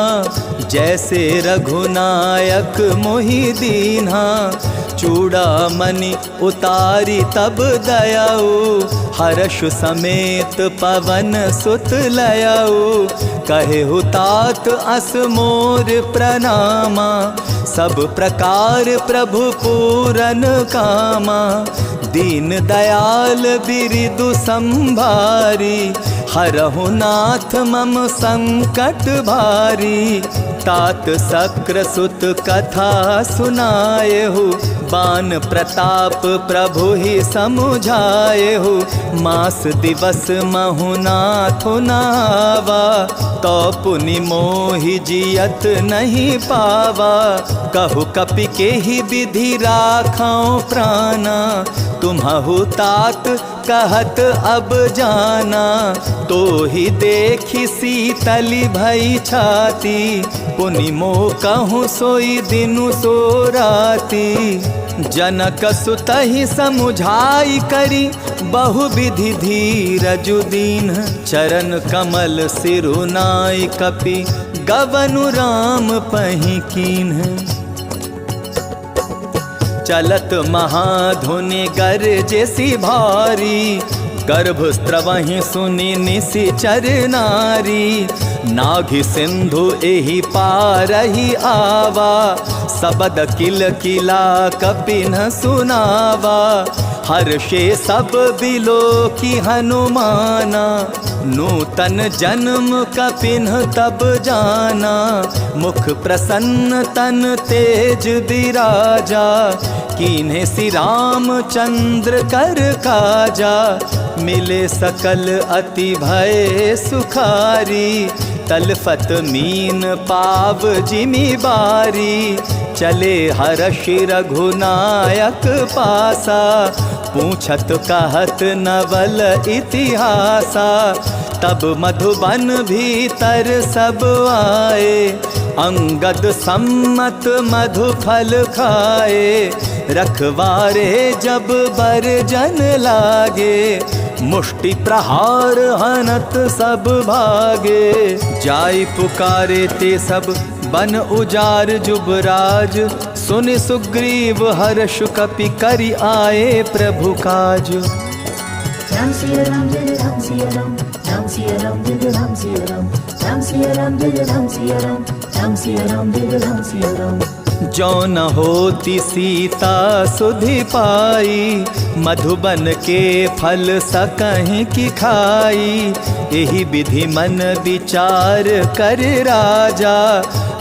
जैसे रघुनायक मोहि दीन्हा। चूड़ामणि उतारी तब दयाऊ, हर्ष समेत पवन सुत लयाऊ। कहेहु तात अस मोर प्रणामा, सब प्रकार प्रभु पूरन कामा। दीन दयाल बिरिदु संभारी, हरहु नाथ मम संकट भारी। तात शक्र सुत कथा सुनाएहु, बान प्रताप प्रभु ही समुझाएहु। मास दिवस महु नाथु नावा, तो पुनि मोहि जियत नहीं पावा। कहु कपि के ही विधि राखौं प्राणा, तुम्हु तात कहत अब जाना। तो ही देखी शीतली भई छाती, पुनि मो कहूँ सोई दिनु सो राती। जनक सुतहि समुझाई करी, बहु विधि धीरजु दीन। चरण कमल सिरुनाई कपि, गवनु राम पहि कीन्ह। चलत महाधुनि गरजेसी भारी, गर्भ स्त्रवहि सुनि निशिचर नारी। नाघि सिंधु एहि पारहि आवा, सबद किल किला कपिन सुनावा। हर्षे सब बिलो की हनुमाना, नूतन जन्म कपिन तब जाना। मुख प्रसन्न तन तेज विराजा, कीन्हे श्री रामचंद्र कर काजा। मिले सकल अति भय सुखारी, तलफत मीन पाव जिमि बारी। चले हर्षि रघुनायक पासा, पूछत कहत नवल इतिहासा। तब मधुबन भीतर सब आए, अंगद सम्मत मधु फल खाए। रखवारे जब बरजन लागे, मुष्टि प्रहार हनत सब भागे। जाई पुकारे ते सब बन उजार जुबराज, सुनि सुग्रीव हर्ष कपि करि आए प्रभु काज। Ram Siya Ram Jai Ram Siya Ram, Ram Siya Ram Jai Ram Siya Ram, Ram Siya Ram Jai Ram Siya Ram, Ram Siya Ram Jai Ram Siya Ram। जो न होती सीता सुधि पाई, मधुबन के फल सकहीं की खाई। यही विधि मन विचार कर राजा,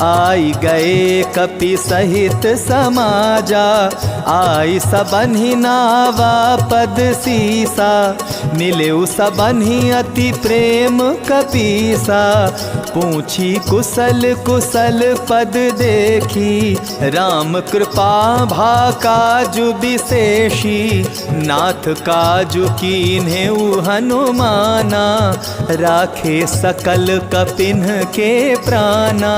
आई गए कपि सहित समाजा। आई सबन्हि नावा पद सीसा, मिले सबन्हि अति प्रेम कपीसा। पूछी कुशल कुशल पद देखी, राम कृपा भा काजु विशेषी। नाथ काजु कीन्हेउ हनुमाना, राखे सकल कपिन के प्राणा।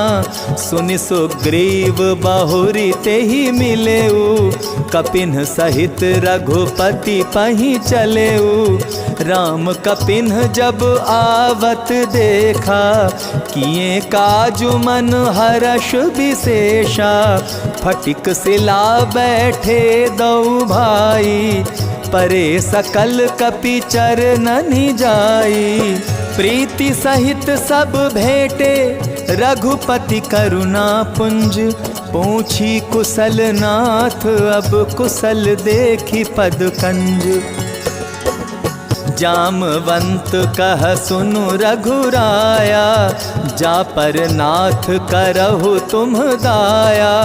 सुनि सुग्रीव बहुरी तेहि मिलेउ, कपिन सहित रघुपति पहि चलेउ। राम कपिन जब आवत देखा, किए काजु मन हर्ष विशेषा। फटिक सिला बैठे दऊ भाई, परे सकल कपि चरणनि जाई। प्रीति सहित सब भेंटे, रघुपति करुणा पुंज। पूछी कुशल नाथ अब कुशल देखी पद कंज। जामवंत कह सुनु रघुराया, जा पर नाथ करहु तुम दाया।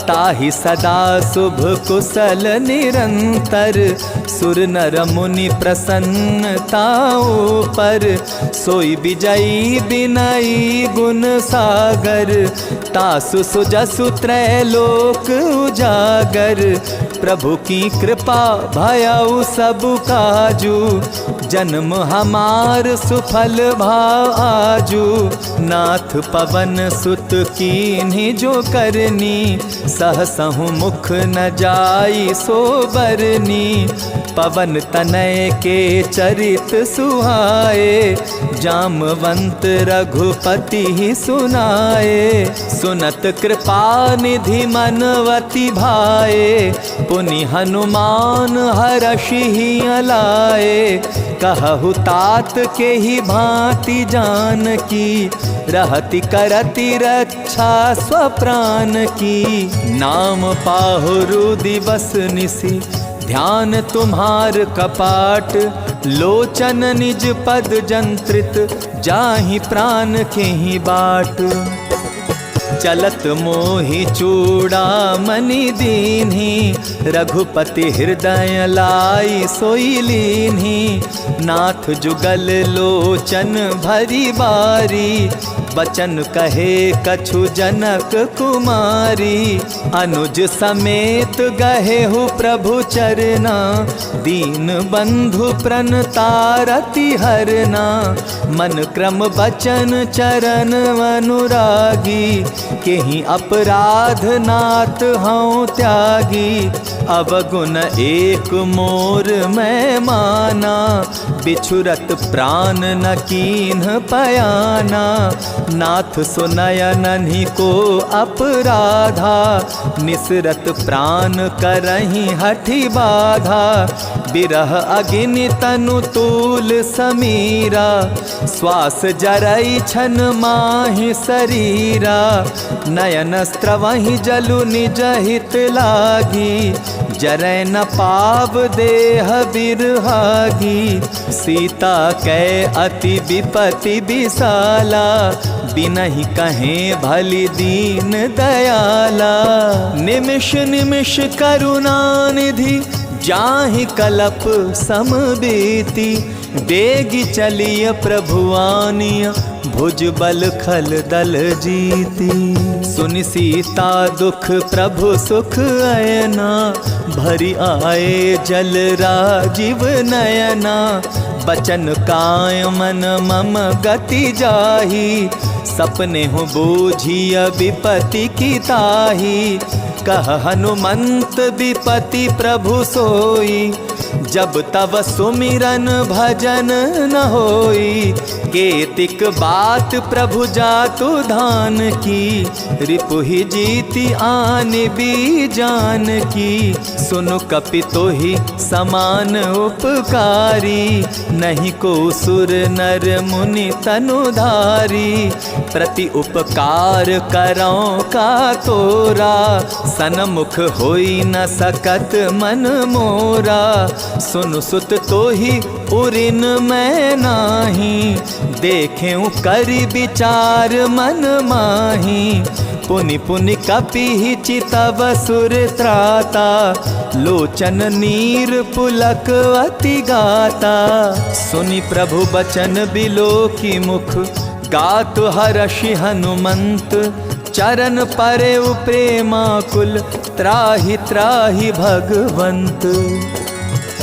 ताहि सदा शुभ कुशल निरंतर, सुर नर मुनि प्रसन्नताओ पर। सोई विजयी बिनयी गुण सागर, तासु सुजसु त्रैलोक उजागर। प्रभु की कृपा भयउ सब काजू, जन्म हमार सुफल भाव आजू। नाथ पवन सुत कीन्ही जो करनी, सहसहु मुख न जाई सो बरनी। पवन तनय के चरित सुहाए, जामवंत रघुपति ही सुनाए। सुनत कृपा निधि मनवती भाए, पुनि हनुमान हर्षि ही अलाए। कहु तात के ही भांति जानकी, रहति करति रक्षा स्वप्राण की। नाम पाहुरु दिवस निसी, ध्यान तुम्हार कपाट। लोचन निज पद जंत्रित, जाहि प्राण के ही बाट। चलत मोहि चूड़ामणि दीन्ही, रघुपति हृदय लाई सोई लीन्ही। नाथ जुगल लोचन भरी बारी, बचन कहे कछु जनक कुमारी। अनुज समेत गहेहु प्रभु चरना, दीन बंधु प्रणतारति हरना। मन क्रम बचन चरण अनुरागी, केहि अपराध नाथ हूँ त्यागी। अवगुण एक मोर मैं माना, बिछुरत प्राण न कीन्ह पयाना। नाथ सुनयनहि को अपराधा, निसरत प्राण करहि हठि बाधा, बिरह अग्नि तनु तूल समीरा, श्वास जरई छन माहि शरीरा, नयन स्त्रवहि जलु निज हित लागी, जरै न पाव देह बिरहागी, सीता कै अति विपति विशाला, बिनहि कहे भली दीन दयाला, निमिष निमिष करुणानिधि, जाहि कलप समबीति, बेगी चलिय प्रभुआनिय, भुज बल खल दल जीती, सुनि सीता दुख प्रभु सुख अयना, भरी आए जल राजीव नयना, बचन काय मन मम गति जाही, सपने हो बूझिय विपति की ताही, कह हनुमंत विपति प्रभु सोई, जब तब सुमिरन भजन न होई, केतिक बात प्रभु जातु धान की, रिपुहि जीति आन भी जान की, सुनु कपि तोहि समान उपकारी, नहीं को सुर नर मुनि तनुधारी, प्रति उपकार करौ का तोरा, सनमुख होई न सकत मन मोरा, सुनु सुत तोहि उरिन मैं नाही, देखें करि विचार मन माही, पुनि पुनि कपि चितव सुर त्राता, लोचन नीर पुलक अति गाता, सुनि प्रभु बचन बिलो की मुख, गात हर्षि हनुमंत, चरण परे प्रेमाकुल, त्राहि त्राहि भगवंत।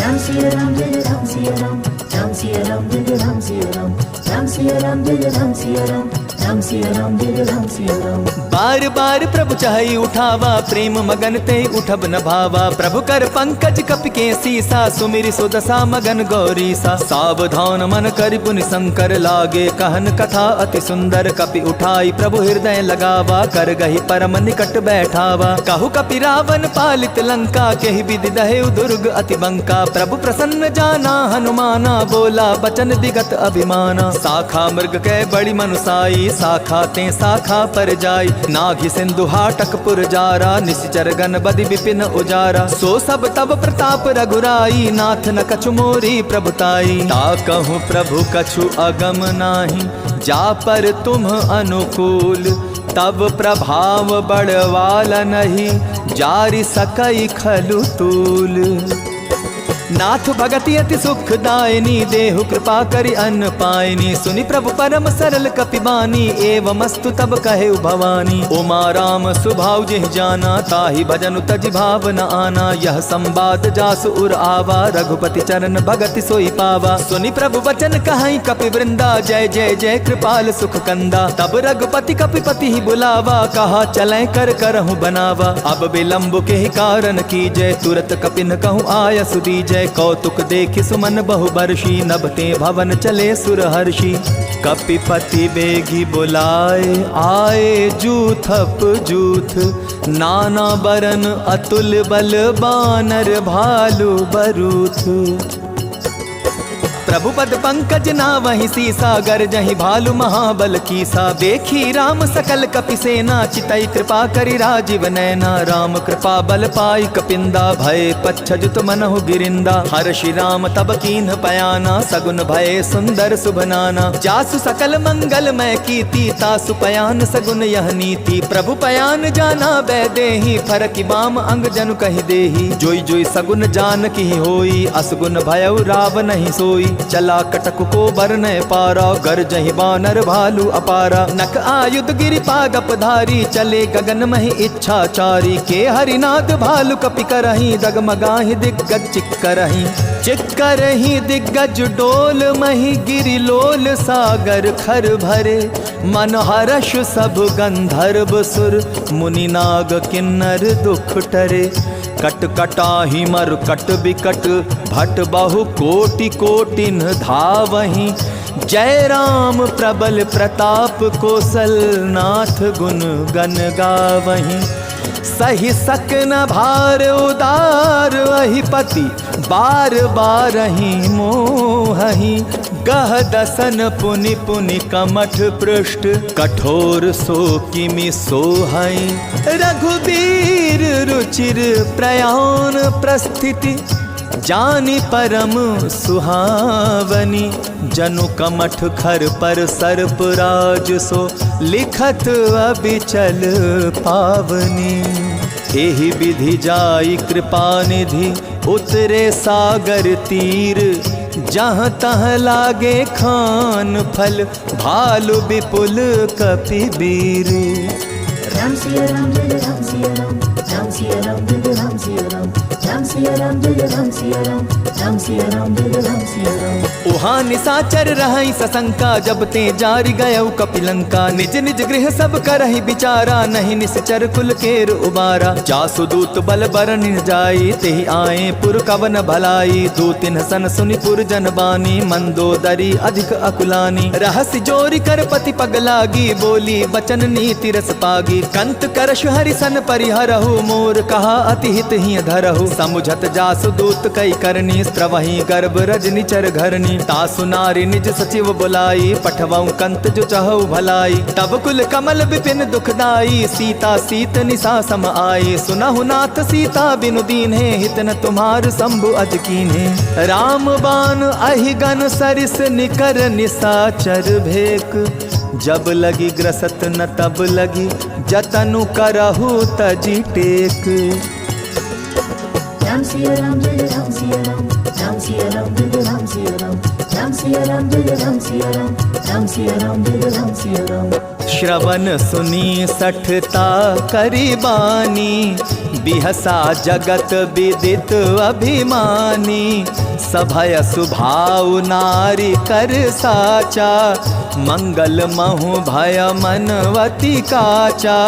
Ram Siya Ram Jai Ram Siya Ram, Ram Siya Ram Jai Ram Siya Ram, Ram Siya Ram Jai Ram Siya Ram, Ram Siya Ram Jai Ram Siya Ram। बार बार प्रभु चाहि उठावा, प्रेम मगन ते उठब न भावा, प्रभु कर पंकज कपि के सीसा, सुमिरि सुदशा मगन गौरी सा, सावधान मन करि पुनि शंकर लागे, कहन कथा अति सुंदर, कपि उठाई प्रभु हृदय लगावा, कर गहि परम निकट बैठावा, कहु कपि रावण पालित लंका, केहि विधि दहेउ दुर्ग अति बंका, प्रभु प्रसन्न जाना हनुमाना, बोला बचन विगत अभिमाना, शाखा मृग कै बड़ी मनुसाई, शाखा ते शाखा पर जाई, नाघि सिंधु हाटक पुर जारा, निश्चर गण बदि विपिन उजारा, सो सब तब प्रताप रघुराई, नाथ न कछु मोरी प्रभुताई, ताकहु प्रभु कछु अगम नाही, जा पर तुम अनुकूल, तब प्रभाव बड़वाला नहीं, जारि सकई खलु तूल, नाथ भगति अति सुखदायिनी, देहु कृपा करि अन्न पायनी, सुनि प्रभु परम सरल कपिबानी, एवमस्तु तब कहे भवानी, उमा राम सुभाव जिहि जाना, ताहि भजनु तजि भाव न आना, यह संवाद जासु उर आवा, रघुपति चरण भगति सोई पावा, सुनि प्रभु वचन कहई कपि वृंदा, जय जय जय कृपाल सुख कंदा, तब रघुपति कपिपति ही बुलावा, कहा चलै कर करहु बनावा, अब विलंब के ही कारण की जय, तुरत कपिन कहूँ आय सुदी जय, कौतुक देखि सुमन बहु बरषि, नभते भवन चले सुर हर्षि, कपिपति बेगी बुलाए, आए जूथप जूथ, नाना बरन अतुल बल बानर भालु बरूथ, प्रभु पद पंकज नावहि सीसा, गरजहि भालु महाबल कीसा, देखी राम सकल कपि सेना, चितई कृपा करि राजीव नैना, राम कृपा बल पाई कपिंदा, भय पच्छजुत मनहु गिरिंदा, हर्षि राम तब कीन्ह पयाना, सगुन भय सुंदर शुभनाना, जासु सकल मंगलमय कीर्ति, तासु पयान सगुन यह नीति, प्रभु पयान जाना बैदेहि, फरकि बाम अंग जनु कहि देहि, जोई जोई सगुन जानकी होई, असगुन भयउ रावणहि सोई, चला कटक को बरनय पारा, गरजहि बानर भालु अपारा, नक आयुध गिरि पादप धारी, चले गगन महि इच्छाचारी, के हरिनाद भालु कपि करहि, डगमगाहि दिग्गज चिक्करहि, चिक्करहि दिग्गज डोल महि, गिरि लोल सागर खर भरे, मन हर्ष सब गंधर्व सुर, मुनि नाग किन्नर दुख टरे, कट कटाहि मर कट बिकट, भट बहु कोटि कोटिन धावहि, जय राम प्रबल प्रताप कौशल नाथ गुण गन गावहीं। सही सक न भार उदार अहिपति बार बार ही मोहहि। गह दसन पुनि पुनि कमठ पृष्ठ कठोर सो किमि सोहई। रघुबीर रुचिर प्रयाण प्रस्थिति जानि परम सुहावनी। जनु कमठ खर पर सर्प राज सो लिखत अबिचल पावनी। एहि विधि जाई कृपा निधि उतरे सागर तीर। जहाँ तहाँ लागे खान फल भालु विपुल कपिबीर। राम सिया राम जय राम सिया राम, राम सिया राम जय राम सिया राम, राम सिया राम जय राम सिया राम, राम सिया राम जय राम सिया राम। उहाँ निसाचर रहई सशंका जब ते जारि गयउ कपिलंका। निज निज गृह सब करहि विचारा नहीं निश्चर कुल केर उबारा। जासु दूत बल बरनि जाई तेहि आए पुर कवन भलाई। दूतिन सन सुनि पुर जन बानी मंदोदरी अधिक अकुलानी। रहस्य जोरी कर पति पग लागी बोली बचन नीति रस पागी। कंत करश हरि सन परिहरहु मोर कहा अति हित ही धरहु। समुझत जासु दूत कई करनी स्त्रवहि गर्भ रजनी चर घरनी। तासु नारी निज सचिव बुलाई पठवऊ कंत जो चहु भलाई। तब कुल कमल विपिन दुखदाई सीता सीत निसा सम आई। सुनहु नाथ सीता बिनु दीन्हे हित न तुम्हार शंभु अज कीन्हे। राम बाण अहिगन सरिस निकर निसाचर भेक। जब लगी ग्रसत न तब लगी जतनु करहु तजी टेक। राम सिया राम जय राम सिया राम, राम सिया राम जय राम सिया राम, राम सिया राम जय राम सिया राम, राम सिया राम जय राम सिया राम। श्रवण सुनी सठता करी बानी। बिहसा जगत विदित अभिमानी। सभय सुभाव नारी कर साचा। मंगल महु भय मनवती काचा।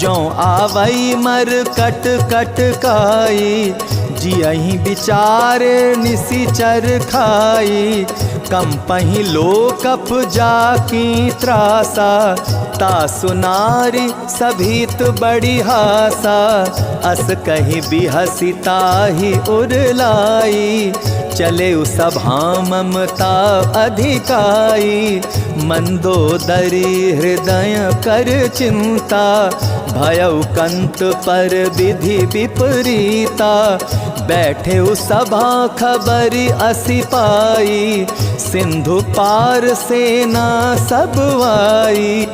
जो आवई मर कट कट काई। जियहि विचारे निसिचर खाई। कंपहि लोकप जाकी त्रासा। तासु नारी सभीत बड़ी हासा। अस कहि बिहसिता ही उरलाई। चले सभा ममता अधिकाई। मंदोदरी हृदय कर चिंता। भयउ कंत पर विधि विपरीता। बैठे सभा खबरी असी पाई। सिंधु पार सेना सब आई।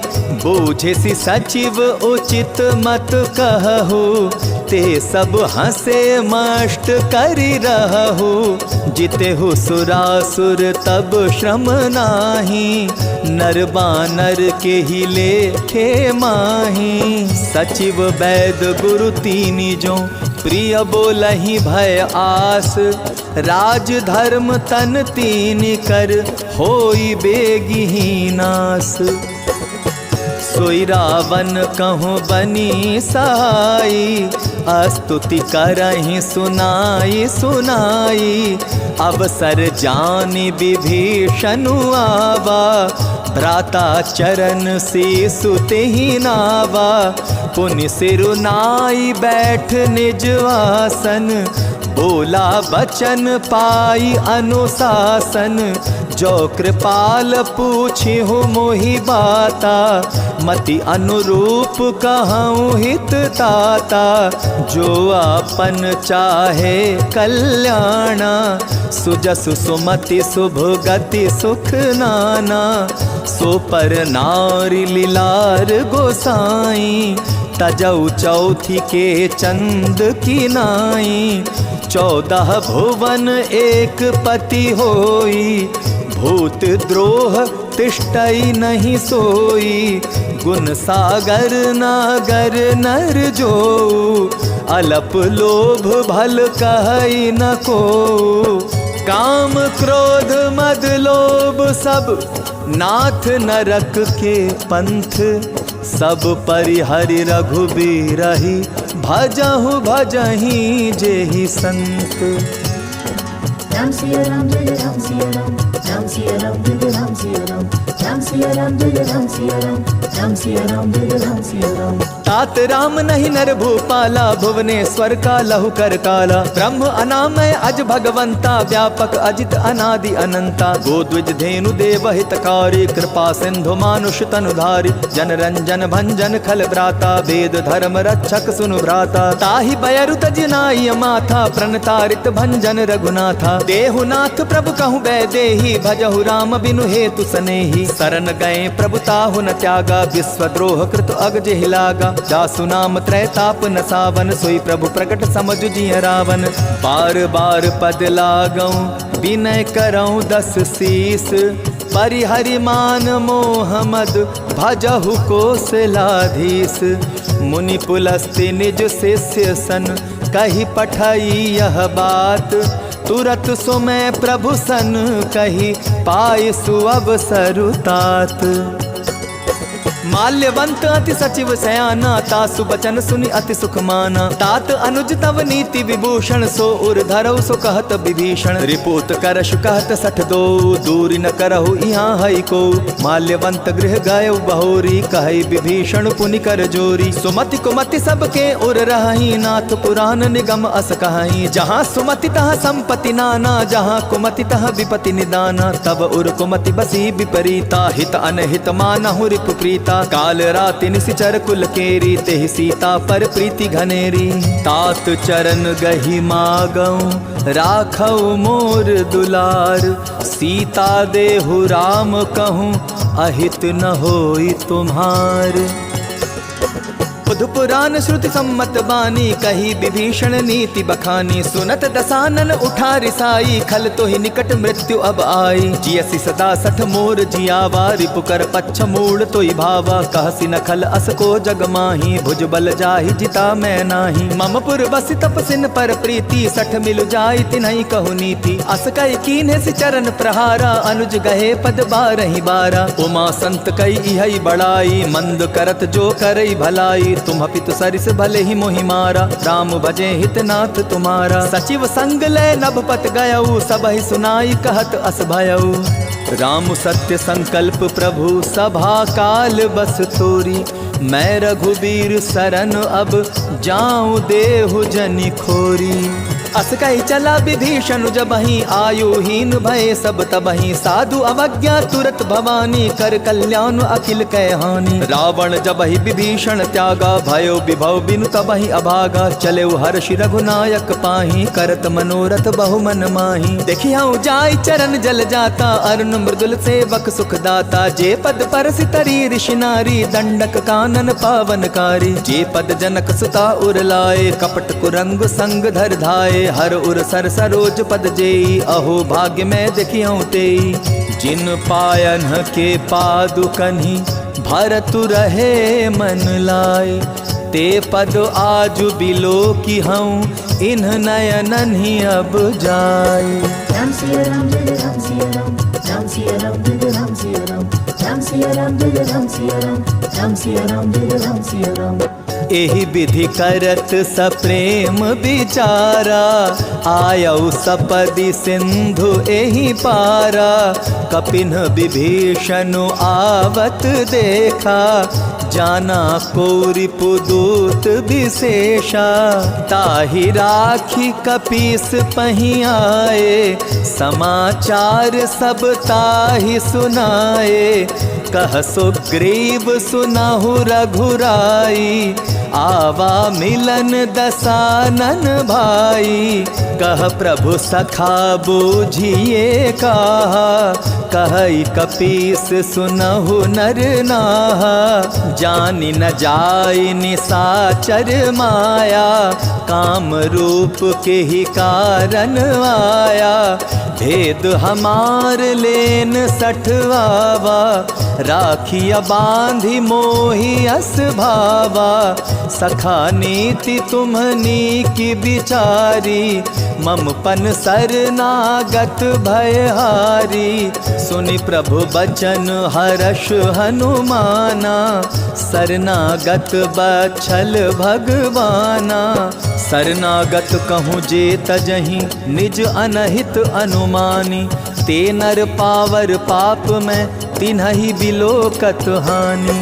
बूझे सी सचिव उचित मत कहु। ते सब हंसे मष्ट करि रहु। जितेहु सुरासुर तब श्रम नाही। नर बानर के ही लेखे माही। सचिव वैद गुरु तीनि जो प्रिय बोलहि भय आस। राज धर्म तन तीनि कर होई बेगिही नास। सोई रावण कहूँ बनी सहाई। स्तुति करहि सुनाई सुनाई। अवसर जानि विभीषणु आवा। भ्राता चरण शीसु तेहि नावा। पुनि सिरु नाई बैठ निज आसन। बोला बचन पाई अनुशासन। जो कृपाल पूछि हो मोहि बाता। मति अनुरूप कहूँ हित ताता। जो आपन चाहे कल्याणा। सुजसु सुमति शुभ गति सुख नाना। सो पर नारी लीलार गोसाई। तजौ चौथी के चंद की नाई। 14 भुवन एक पति होई। भूत द्रोह तिष्ठई नहीं सोई। गुण सागर नागर नर जो। अलप लोभ भल कहई न को। काम क्रोध मद लोभ सब नाथ नरक के पंथ। सब परिहरि रघुबीरहि भजहु भजहि जेहि संत। Ram Siya Ram Jai Ram Siya Ram. Ram Siya Ram Jai Ram Siya Ram. Ram Siya Ram Jai Ram Siya Ram. Ram Siya Ram Jai Ram Siya Ram. तात राम नहीं नर भूपाला, भुवनेश्वर का लहु कर काला। ब्रह्म अनामय अज भगवंता, व्यापक अजित अनादि अनंता। गोद्विज धेनु देव हितकारी, कृपा सिंधु मानुष तनुधारी। जन रंजन भंजन खल भ्राता, वेद धर्म रक्षक सुनु भ्राता। ताहि बयरु तजनाई माथा, प्रणतारित भंजन रघुनाथा। देहुनाथ प्रभु कहु बैदेही, भजहु राम बिनु हेतु सनेही। शरण गए प्रभु ताहु न त्यागा, विश्वद्रोह कृत अग जेहि लागा। जासु नाम त्रैताप न सावन, सोई प्रभु प्रकट समझ जिय रावण। बार बार पद लागऊं विनय करऊं 10 शीस, परिहरि मान मोहम्मद भजहु कोसलाधीश। मुनि पुलस्ति निज शिष्य सन, कही पठई यह बात। तुरत सुमय प्रभु सन, कही पाय सुअवसर तात। माल्यवंत अति सचिव सयाना, तासु बचन सुनि अति सुख माना। तात अनुज तव नीति विभूषण, सो उर धरऊ सो कहत विभीषण। रिपुत करशु कहत 62, दूरी न करहु यहाँ हई को। माल्यवंत गृह गयउ बहोरी, कहई विभीषण पुनि कर जोरी। सुमति कुमति सबके उर रहई, नाथ पुराण निगम अस कहई। जहाँ सुमति तहाँ संपत्ति नाना, जहाँ कुमति तहाँ विपति निदाना। तब उर कुमति बसी विपरीता, हित अनहित मानहु रिपु प्रीता। काल राति निशिचर कुल केरी, तेहि सीता पर प्रीति घनेरी। तात चरण गहि मागऊं, राखऊ मोर दुलार। सीता देहु राम कहूँ, अहित न होई तुम्हार। बुध पुराण श्रुति सम्मत बानी, कही विभीषण नीति बखानी। सुनत दसानन उठा रिसाई, खल तो ही निकट मृत्यु अब आई। जियसि सदा 60 मोर जियावा, रिपुकर पच्छ मूड़ तो ही भावा। कहसी न खल अस को जग माही, भुज बल जाहि जिता मैं नाही। मम पुर बसि तपसिन पर प्रीति, 60 मिलु जाई तिन्हि कहु नीति। अस कई कीन्हे सि चरण प्रहारा, अनुज गहे पद 12 बारा। उमा संत कई इहई बड़ाई, मंद करत जो करई भलाई। तुम पितु सरिस भले ही मोहि मारा, राम भजे हितनाथ तुम्हारा। सचिव संग ले नभपत गयऊ, सब ही सुनाई कहत अस भयऊ। राम सत्य संकल्प प्रभु, सभा काल बस तोरी। मैं रघुबीर शरण अब, जाऊं देहु जनि खोरी। अस कही चला विभीषण जबहि, आयुहीन भय सब तबहि। साधु अवज्ञा तुरत भवानी, कर कल्याण अखिल कह हानि। रावण जबहि विभीषण त्यागा, भयो विभव बिनु तबहि अभागा। चले हर्ष रघुनायक पाही, करत मनोरथ बहु मन माही। देखियाऊ जाय चरण जल जाता, अरुण मृदुल सेवक सुख दाता। जे पद परसि तरी ऋषि नारी, दंडक कानन पावनकारी। जे पद जनक सुता उर लाए, कपट कुरंग संग धर धाये। हर उर सर सरोज पद जेई, अहो भाग्य में देखियऊं तेई। जिन पायन के पादुकन्हि, भरतु रहे मन लाए। ते पद आजु बिलो की हूँ, इन्ह नयनन ही अब जाए। Ram Siya Ram Jai Ram Siya Ram. Ram Siya Ram Jai Ram Siya Ram. Ram Siya Ram Jai Ram Siya Ram. Ram Siya Ram Jai Ram Siya Ram. एहि विधि करत सप्रेम विचारा, आयऊ सपदि सिंधु एहि पारा। कपिन विभीषण आवत देखा, जाना कोरि पुदूत विशेषा। ताहि राखी कपीस पहि आए, समाचार सब ताहि सुनाए। कह सुग्रीव सुनहु रघुराई, आवा मिलन दसानन भाई। कह प्रभु सखा बूझिए कहा, कहई कपीस सुनहु नर नाहा। जानि न जाय निसाचर माया, काम रूप के ही कारण आया। भेद हमार लेन 60वावा, राखिया बांधि मोहि अस भावा। सखा नीति तुम्हनी की बिचारी, मम पन शरणागत भयहारी। सुनि प्रभु बचन हर्ष हनुमाना, शरणागत बछल भगवाना। शरणागत कहूँ जे तजहि निज अनहित अनुमानी। ते नर पावर पाप में तिन्हि बिलोकत हानि।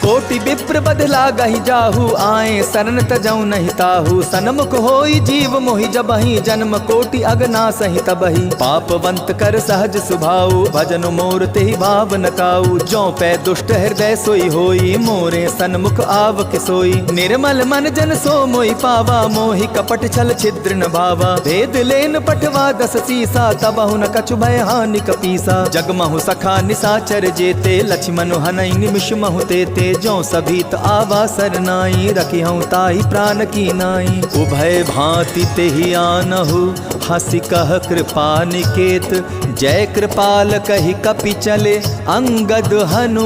कोटि विप्र बदला गहि जाहू आए शरण तजऊ नहीं ताहू। सनमुख होई जीव मोहि जबहि जन्म कोटि अगना सहि तबहि। पापवंत कर सहज सुभाऊ भजन मोर तेहि भाव न काऊ। जो पै दुष्ट हृदय सोई होई मोरे सन्मुख आव किसोई। निर्मल मन जन सो मोहि पावा मोहि कपट छल छिद्र न भावा। भेद लेन पठवा दस सीसा तबहु न कछु भय हानि कपीसा। जगमहु सखा निसाचर जेते लक्ष्मण हनई निमिष महु तेते। जो सभीत आवा सरनाई रखिहूँ ताहि प्राण की नाई। उभय भांति तेहि आनहु हंसी कह कृपा निकेत। जय कृपाल कहि कपि चले अंगद हनु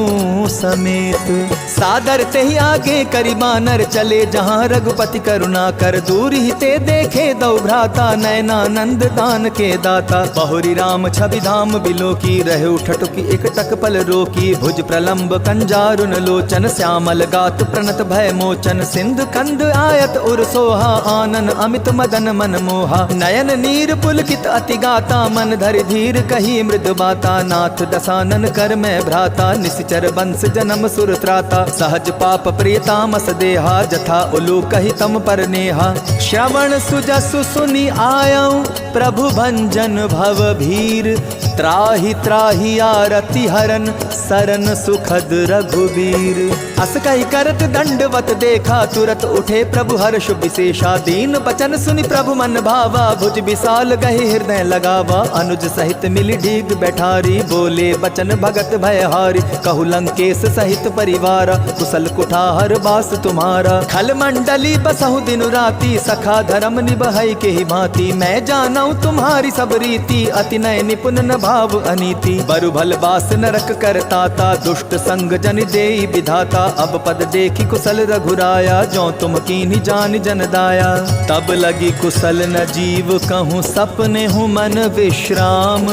समेत। सादर तेहि आगे करि बानर चले जहाँ रघुपति करुणा कर। दूर ही ते देखे दौ भ्राता नयनानंद दान के दाता। बहुरी राम छवि धाम बिलो की रहे उठटुकी एक टक पल रोकी। भुज प्रलंब कंजारुन लोचन श्यामल गात प्रणत भय मोचन। सिंधु कंद आयत उर सोहा आनन अमित मदन मन मोहा। नयन नीर पुलकित अति गाता मन धरि धीर कही मृद बाता। नाथ दसानन कर मैं भ्राता निश्चर बंस जन्म सुर त्राता। सहज पाप प्रियतामस देहा जथा उलू कही तम पर नेहा। श्रवण सुजसु सुनि आयऊ प्रभु भंजन भव भीर। त्राहि त्राहि आरति हरन सरन सुखद रघुबीर। अस कहि करत दंडवत देखा तुरत उठे प्रभु हर्ष विशेषा। दीन बचन सुनि प्रभु मन भावा भुज विशाल गहि हृदय लगावा। अनुज सहित मिली ढीग बैठारी बोले बचन भगत भयहारी। कहु लंकेश सहित परिवार कुशल कुठार बास तुम्हारा। खल मंडली बसहु दिन राति सखा धर्म निबहै के ही भांति। मैं जानऊ तुम्हारी सब रीति अति नय निपुण न भाव अनीति। बरु भल बास नरक करताता दुष्ट संग जन देई विधाता। अब पद देखी कुशल रघुराया जो तुम कीन्ही जान जन दाया। तब लगी कुशल न जीव कहूँ सपने हूँ मन विश्राम।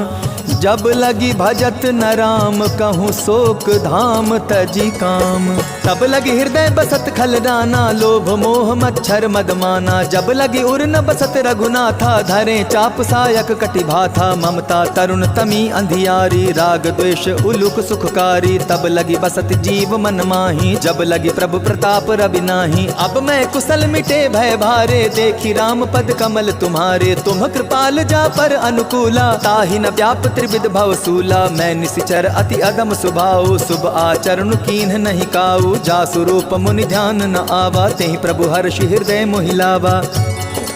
जब लगी भजत न राम कहूँ शोक धाम तजी काम। तब लगी हृदय बसत खलराना लोभ मोह मच्छर मदमाना। जब लगी उर न बसत रघुनाथा धरे चाप सायक कटि भाथा। ममता तरुण तमी अंधियारी राग द्वेष उलुक सुखकारी। तब लगी बसत जीव मन माही जब लगी प्रभु प्रताप रवि नाही। अब मैं कुशल मिटे भय भारे देखी राम पद कमल तुम्हारे। तुम कृपाल जा पर अनुकूला ताहि न व्याप त्रिविध भवसूला। मैं निशिचर अति अदम सुभाऊ शुभ आचरण कीन्ह नहीं काऊ। जासु रूप मुनि ध्यान न आवा तेहि प्रभु हर्ष हृदय मोहिलावा।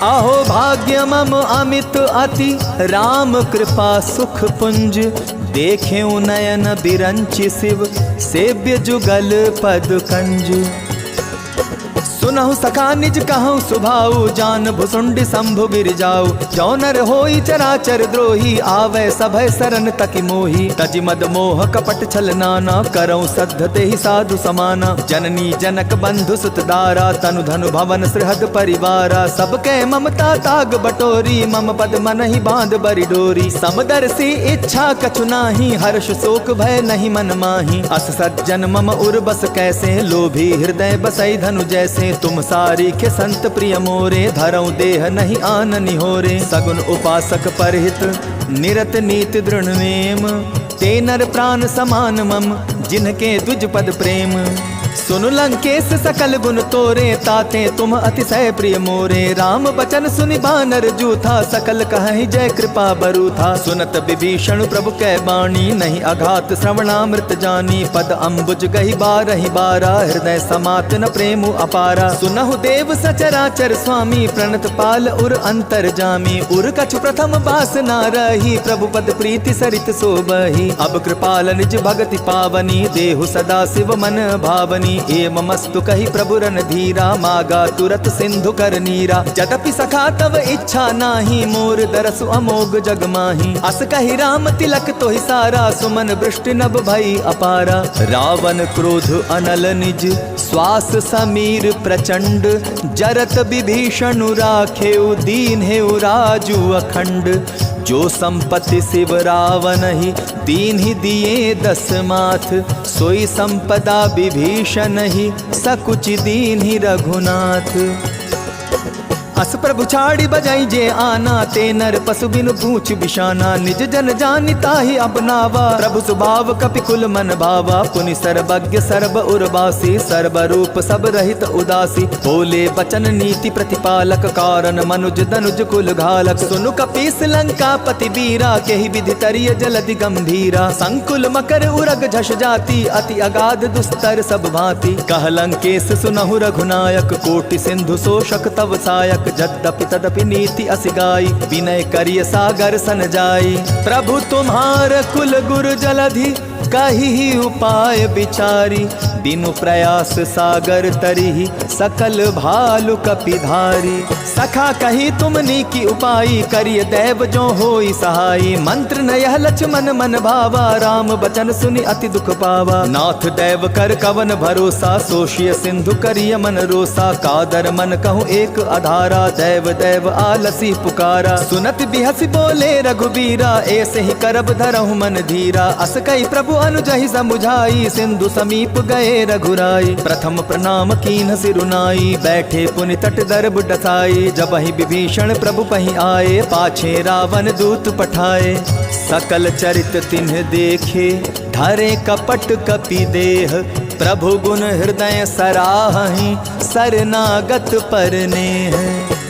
आहो भाग्य मम अमित अति राम कृपा सुख पुंज। देखे नयन बिरंचि शिव सेव्य जुगल पद कंज। सुनहु सखा निज कहूँ सुभाऊ जान भुसुंड शंभु गिर जाऊ। जो नर होई चराचर द्रोही आवे सभय सरन तकि मोही। तजि मद मोह कपट छल नाना करऊँ सद्ध तेहि साधु समाना। जननी जनक बंधु सुत दारा तनु धनु भवन सृहद परिवारा। सबके ममता ताग बटोरी मम पद मन ही बांध बरि डोरी। समदर्शी इच्छा कछु नाही हर्ष शोक भय नहीं मन माही। अस सज्जन मम उर बस कैसे लोभी हृदय बसई धनु जैसे। तुम सारीख्य संत प्रिय मोरे धरऊं देह नहीं आन निहोरे। सगुन उपासक परहित निरत नीति दृढ़ नेम। ते नर प्राण समान मम जिनके तुझ पद प्रेम। सुनु लंकेश सकल गुण तोरे ताते तुम अतिशय प्रिय मोरे। राम बचन सुनि बानर जूथा सकल कहहि जय कृपा बरूथा। सुनत विभीषण प्रभु कै बाणी नहीं अघात श्रवणामृत जानी। पद अम्बुज गहि बारहि बारा हृदय समात न प्रेम अपारा। सुनहु देव सचराचर स्वामी प्रणत पाल उर अंतर जामी। उर कछु प्रथम बास न रही प्रभु पद प्रीति सरित सोबही। अब कृपाल निज भगति पावनी देहु सदा शिव मन भावनी। एवमस्तु कहि प्रभु रन धीरा मागा तुरत सिंधु कर नीरा। जदपि सखा तव इच्छा नाही मोर दरसु अमोघ जग माही। अस कहि राम तिलक तोहि सारा सुमन वृष्टि नभ भई अपारा। रावण क्रोध अनल निज श्वास समीर प्रचंड। जरत विभीषण राखेउ दीन हेउ राजु अखंड। जो संपत्ति शिव रावण ही दीन ही दिए 10 माथ, सोई संपदा विभीषण ही सकुच दीन ही रघुनाथ। अस प्रभु छाड़ी बजाई जे आना, ते नर पशु बिनु पूछ बिशाना, निज जन जानिता ही अपनावा, प्रभु स्वभाव कपि कुल मन भावा, पुनि सर्वज्ञ सर्व उर्वासी, सर्व रूप सब रहित उदासी, बोले बचन नीति प्रतिपालक, कारण मनुज धनुज कुल घालक, सुनु कपीस लंका पति बीरा, केहि विधि तरिय जलधि गंभीरा, संकुल मकर उरग झष जाति, अति अगाध दुस्तर सब भांति, कह लंकेश सुनहु रघुनायक, कोटि सिंधु शोषक तव सायक, यद्यपि तदपि नीति असिगाई, विनय करिय सागर सन जाई, प्रभु तुम्हार कुल गुरु जलधि कही उपाय विचारी, बिनु प्रयास सागर तरिहि सकल भालु कपिधारी, सखा कही तुमनी की उपाई, करिय दैव जो होई सहाई, मंत्र न यह लक्ष्मण मन भावा, राम बचन सुनि अति दुख पावा, नाथ दैव कर कवन भरोसा, सोषिय सिंधु करिय मन रोसा, कादर मन कहूँ एक आधारा, दैव दैव आलसी पुकारा, सुनत बिहसी बोले रघुबीरा, ऐसे ही करब धरहु मन धीरा, अस कई प्रभु अनुजहि समुझाई, सिंधु समीप गए रघुराई, प्रथम प्रणाम कीन्ह सिरुनाई, बैठे पुनि तट दर्भ डसाई, जब ही विभीषण प्रभु पही आए, पाछे रावण दूत पठाए, सकल चरित तिन्ह देखे, धरे कपट कपि देह, प्रभु गुण हृदय सराहि, सरनागत पर नेह,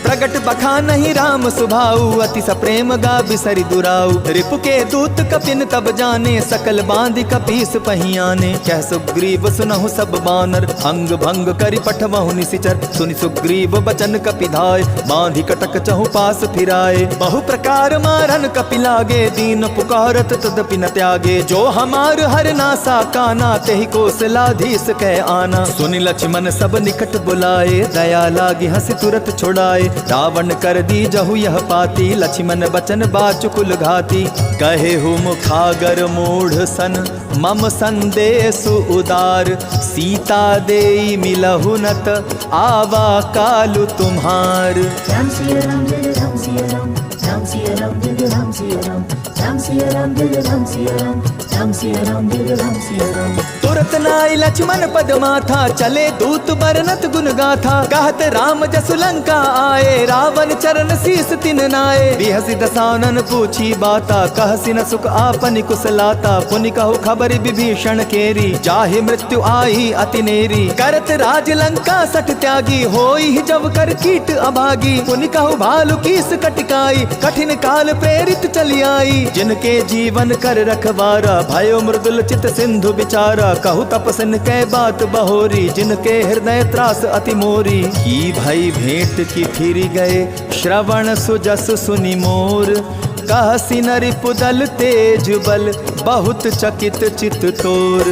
प्रगट बखानहि राम सुभाऊ, अति सप्रेम गा बिसरि दुराऊ, रिपु के दूत कपिन तब जाने, सकल बांधि कपीस पहियाने, कह सुग्रीव सुनहु सब बानर, अंग भंग करि पठवहु निसिचर, सुनि सुग्रीव बचन कपि धाय, बांधि कटक चहु पास फिराए, बहु प्रकार मारन कपि लागे, दीन पुकारत तदपि न त्यागे, जो हमार हर नासा काना, तेहि कौशलाधीश कह आना, सुनि लक्ष्मण सब निकट बुलाए, दया लागी हंसी तुरत छुड़ाए, रावण कर दी जहु यह पाती, लक्ष्मण बचन बाचुकुल घाती, कहे हु मुखागर मूढ़ सन, मम संदेशु उदार, सीता देई मिलहु नत, आवा कालु तुम्हार। राम सिया राम जय राम सिया राम, राम सिया राम जय राम सिया राम, राम सिया राम जय राम सिया राम, राम सिया राम जय राम सिया राम। तुरत नाई लक्ष्मण पद माथा, चले दूत बरनत गुण गाथा, कहत राम जसु लंका आए, रावण चरण शीस तिन नाए, बिहसि दसानन पूछी बाता, कहसि न सुख आपनि कुशलाता, पुनि कहु खबर विभीषण केरी, जाहि मृत्यु आई अति नेरी, करत राज लंका सठ त्यागी, होई जब कर कीट अभागी, पुनि कहु भालु कीस कटिकाई, कठिन काल प्रेरित चली आई, जिनके जीवन कर रखवारा, भयो मृदुल चित सिंधु बिचारा, कहु तपसन कै बात बहोरी, जिनके हृदय त्रास अति मोरी, की भई भेंट की फिर गए, श्रवण सुजस सुनि मोर, कहसि नरि पुदल तेज बल, बहुत चकित चित तोर,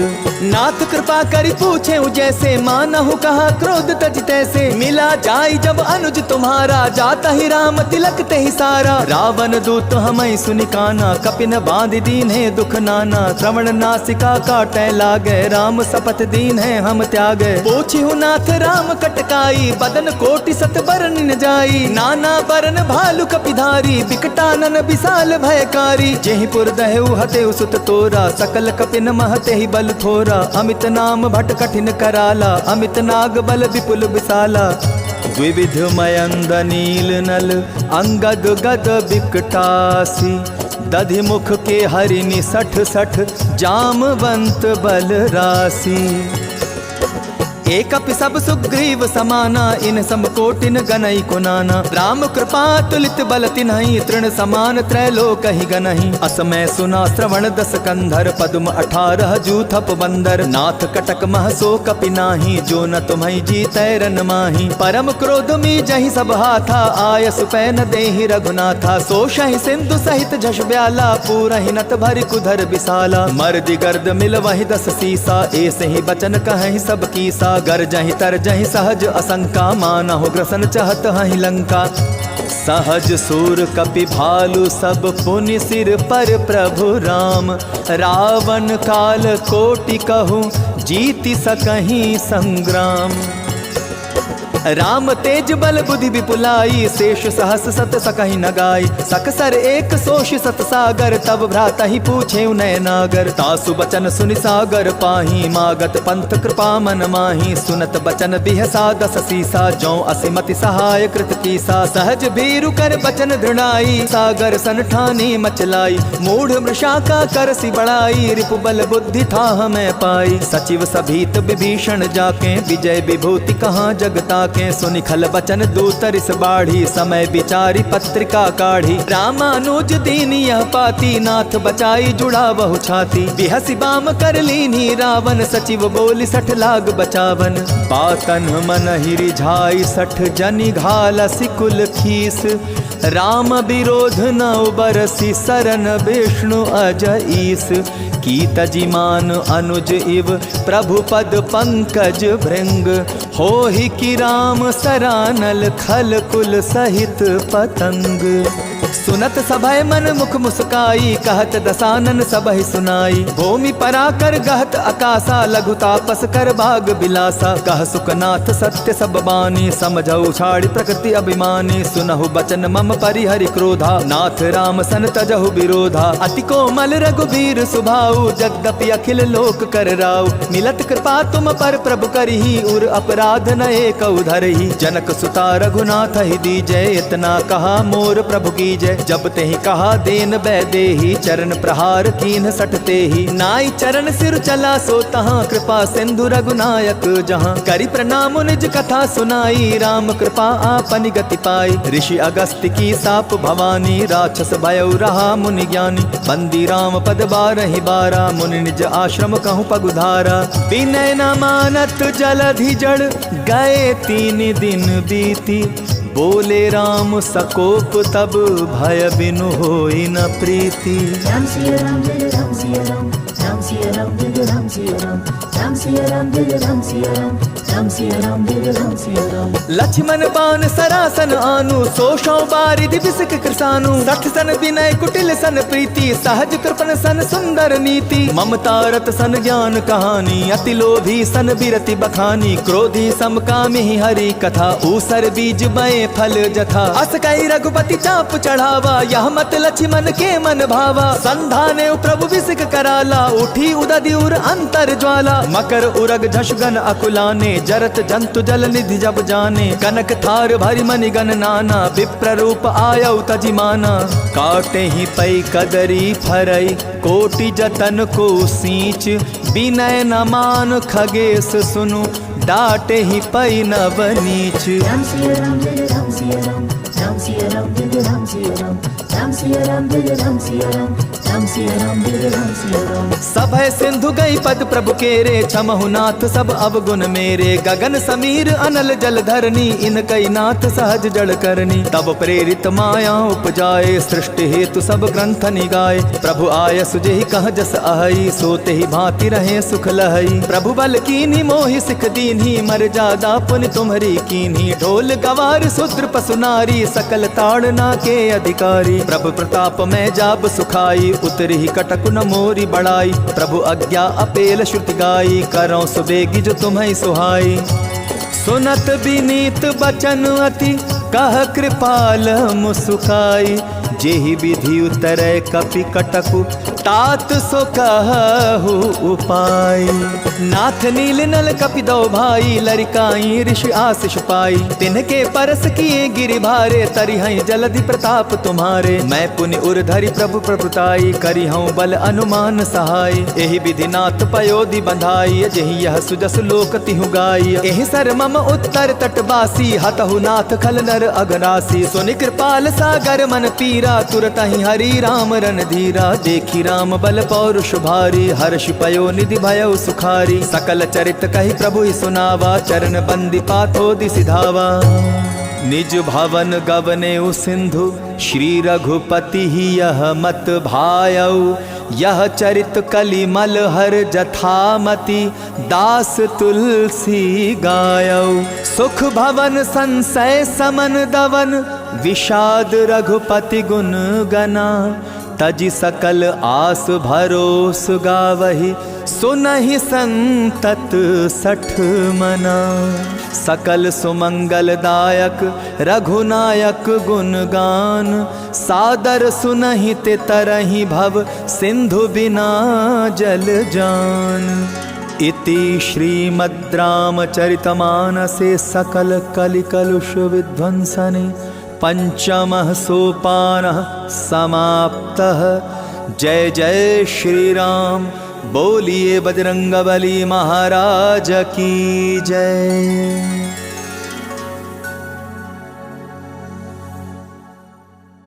नाथ कृपा करि पूछे जैसे, मानहु कहा क्रोध तज तैसे, मिला जाई जब अनुज तुम्हारा, जाता ही राम तिलक तेहि सारा, रावण दूत हमई सुनि काना, कपिन बांध दीन है दुख नाना, श्रवण नासिका काटै लागे, राम शपथ दीन है हम त्यागे, पूछिहु नाथ राम कटकाई, बदन कोटि सत बरन न जाई, नाना बरन भालु कपिधारी, बिकटानन विशाल भयकारी, जेहि पुर दहेउ हतेउ सुत तोरा, सकल कपिन महते ही बल थोरा, अमित नाम भट कठिन कराला, अमित नाग बल विपुल विशाला, द्विविध मयंद नील नल, अंगद गद बिकटासी, दधि मुख के हरिनि सठ सठ, जामवंत बल राशि, एकपि सब सुग्रीव समाना, इन सम कोटिन गनई को नाना, राम कृपा तुलित बल तिन्हि, तृण समान त्रैलोक ही गनहि, असमय सुना श्रवण दस कंधर, पद्म 18 जूथप बंदर, नाथ कटक मह सो कपि नाही, जो न तुम्हि जीतै रन माही, परम क्रोध मी जहि सब हाथा, आय सुपै न देहि रघुनाथा, सोषहि सिंधु सहित झष ब्याला, पूरहि नत भरि कुधर विशाला, मर्दि गर्द मिल वहि 10 सीसा, ऐसे ही बचन कहहि सब कीसा, गरजहि तरजहि सहज असंका, मानहु ग्रसन चहत हहि लंका, सहज सूर कपि भालु सब पुनि सिर पर प्रभु राम, रावण काल कोटि कहूँ जीति सकहीं संग्राम, राम तेज बल बुद्धि विपुलाई, शेष सहस सत सकहि न गाई। सकसर एक सोष सत सागर, तब भ्राता ही पूछे नय नागर। तासु बचन सुनि सागर पाही, मागत पंथ कृपा मन माही। सुनत बचन बिहसा दस सीसा, जौ असिमति सहाय कृत कीसा। सहज भीरु कर बचन दृढ़ाई, सागर सन ठानी मचलाई। मूढ़ मृषा का कर सी बड़ाई, रिपु बल बुद्धि था हमें पाई। सचिव सभीत विभीषण जाके, विजय विभूति कहाँ जगता के। सुनि खल बचन दूतरिस बाढ़ी, समय विचारी पत्रिका काढ़ी। रामानुज दीन यह पाती, नाथ बचाई जुड़ा बहु छाती। बिहसी बाम कर लीनी रावण, सचिव बोली 60 लाग बचावन। बातन मन ही रिझाई 60 जनि घालसी कुल खीस। राम विरोध न बरसी, सरन विष्णु अजय ईस। कीत जिमान अनुज इव, प्रभु पद पंकज भृंग। होहि कि राम सरानल, खल कुल सहित पतंग। सुनत सभय मन मुख मुस्काई, कहत दसानन सबहि सुनाई। भूमि पराकर गहत आकाशा, लघु तापस कर भाग बिलासा। कह सुखनाथ सत्य सब बानी, समझऊ छाड़ी प्रकृति अभिमानी। सुनहु बचन मम परिहरि क्रोधा, नाथ राम सन तजहु विरोधा। अति कोमल रघुबीर सुभाऊ, जगदपि अखिल लोक कर राउ। मिलत कृपा तुम पर प्रभु करही, उर अपराध न एक धरही। जनक सुता रघुनाथ ही दीजय, इतना कहा मोर प्रभु की जय। जब ते ही कहा देन बैदेही, चरण प्रहार कीन्ह सटते ही। नाई चरण सिर चला सो तहाँ, कृपा सिंधु रघुनायक जहाँ। करि प्रणाम निज कथा सुनाई, राम कृपा आपनि गति पाई। ऋषि अगस्त्य की साप भवानी, राक्षस भयउ रहा मुनि ज्ञानी। बंदी राम पद 12 बारा, मुनि निज आश्रम कहूँ पगुधारा। विनय न मानत जलधि जड़, गए 3 दिन बीती। बोले राम सकोप तब, भय बिनु होई न प्रीति। राम सिया राम जय राम सिया राम, राम सिया राम जय राम सिया राम, राम सिया राम जय राम सिया राम, राम सिया राम जय राम सिया राम। लक्ष्मण बान सरासन आनु, सोषौ बारिधि बिसक कृसानु। 60 सन विनय कुटिल सन प्रीति, सहज कृपण सन सुंदर नीति। ममता रत सन ज्ञान कहानी, अति लोभी सन बिरति बखानी। क्रोधी समकामी हरि कथा, ऊसर बीज बए फल जथा। अस कई रघुपति चाप चढ़ावा, यह मत लक्ष्मण के मन भावा। संधाने प्रभु बिसिक कराला, उठी उदधि उर अंतर ज्वाला। मकर उरग झषगन अकुलाने, जरत जंतु जल निधि जब जाने। कनक थार भरि मनि गण नाना, विप्र रूप आयउ तजिमाना। काटे ही पै कदरी फरई, कोटि जतन को सींच। विनय न मान खगेश सुनु, डाटे ही पै नव नीच। राम सिया राम जय राम सिया राम, राम सिया राम जय राम सिया राम, राम सिया राम जय राम सिया राम, राम सिया राम जय राम सिया राम। सभय सिंधु गई पद प्रभु केरे, छमहु नाथ सब अवगुण मेरे। गगन समीर अनल जल धरनी, इन कई नाथ सहज जड़ करनी। तब प्रेरित माया उपजाए, सृष्टि हेतु सब ग्रंथ निगाए। प्रभु आय सुजेहि कह जस अहई, सोते ही भांति रहे सुख लहई। प्रभु बल कीन्ही मोहि सिख दीन्ही, मर्यादा पुनि तुम्हरी कीन्ही। ढोल गवार शूद्र पशु नारी, सकल ताड़ना के अधिकारी। प्रभु प्रताप में जाब सुखाई, उतरी ही कटक न मोरी बड़ाई। प्रभु आज्ञा अपेल श्रुति गाई, करौ सुबेगी जो तुम्हें सुहाई। सुनत विनीत बचन अति, कह कृपाल मुसुकाई। जेहि विधि उतरै कपि कटकु, तात सो कहु उपाय। नाथ नील नल कपि दो भाई, लरिकाई ऋषि आशीष पाई। तिनके परस किए गिरि भारे, तरिहै जलधि प्रताप तुम्हारे। मैं पुनि उर्धरि प्रभु प्रभुताई, करिहौं बल अनुमान सहाय। एहि विधि नाथ पयोधि बंधाई, जेहि यह सुजस लोक तिहु गाई। एहि सर मम उत्तर तटवासी, हतहु नाथ खल नर अघनासी। सुनि कृपाल सागर मन पीरा, तुरत ही हरि राम रन धीरा। देखी राम बल पौरुष भारी, हर्ष पयो निधि भयउ सुखारी। सकल चरित कहि प्रभु ही सुनावा, चरण बंदी पाथो दिसि धावा। निज भवन गवने सिंधु, श्री रघुपति ही यह मत भायऊ। यह चरित कलिमल हर जथामति, दास तुलसी गायऊ। सुख भवन संशय समन दवन, विषाद रघुपति गुण गना। तजि सकल आस भरोस गावहि, सुनहि संतत सठ मना। सकल सुमंगलदायक रघुनायक गुण गान, सादर सुनहि ते तरहि भव सिंधु बिना जल जान। इति श्रीमद् रामचरितमानसे सकल कलिकलुष विध्वंसने पंचमः सोपानः समाप्तः। जय जय श्री राम, बोलिए बजरंगबली महाराज की जय।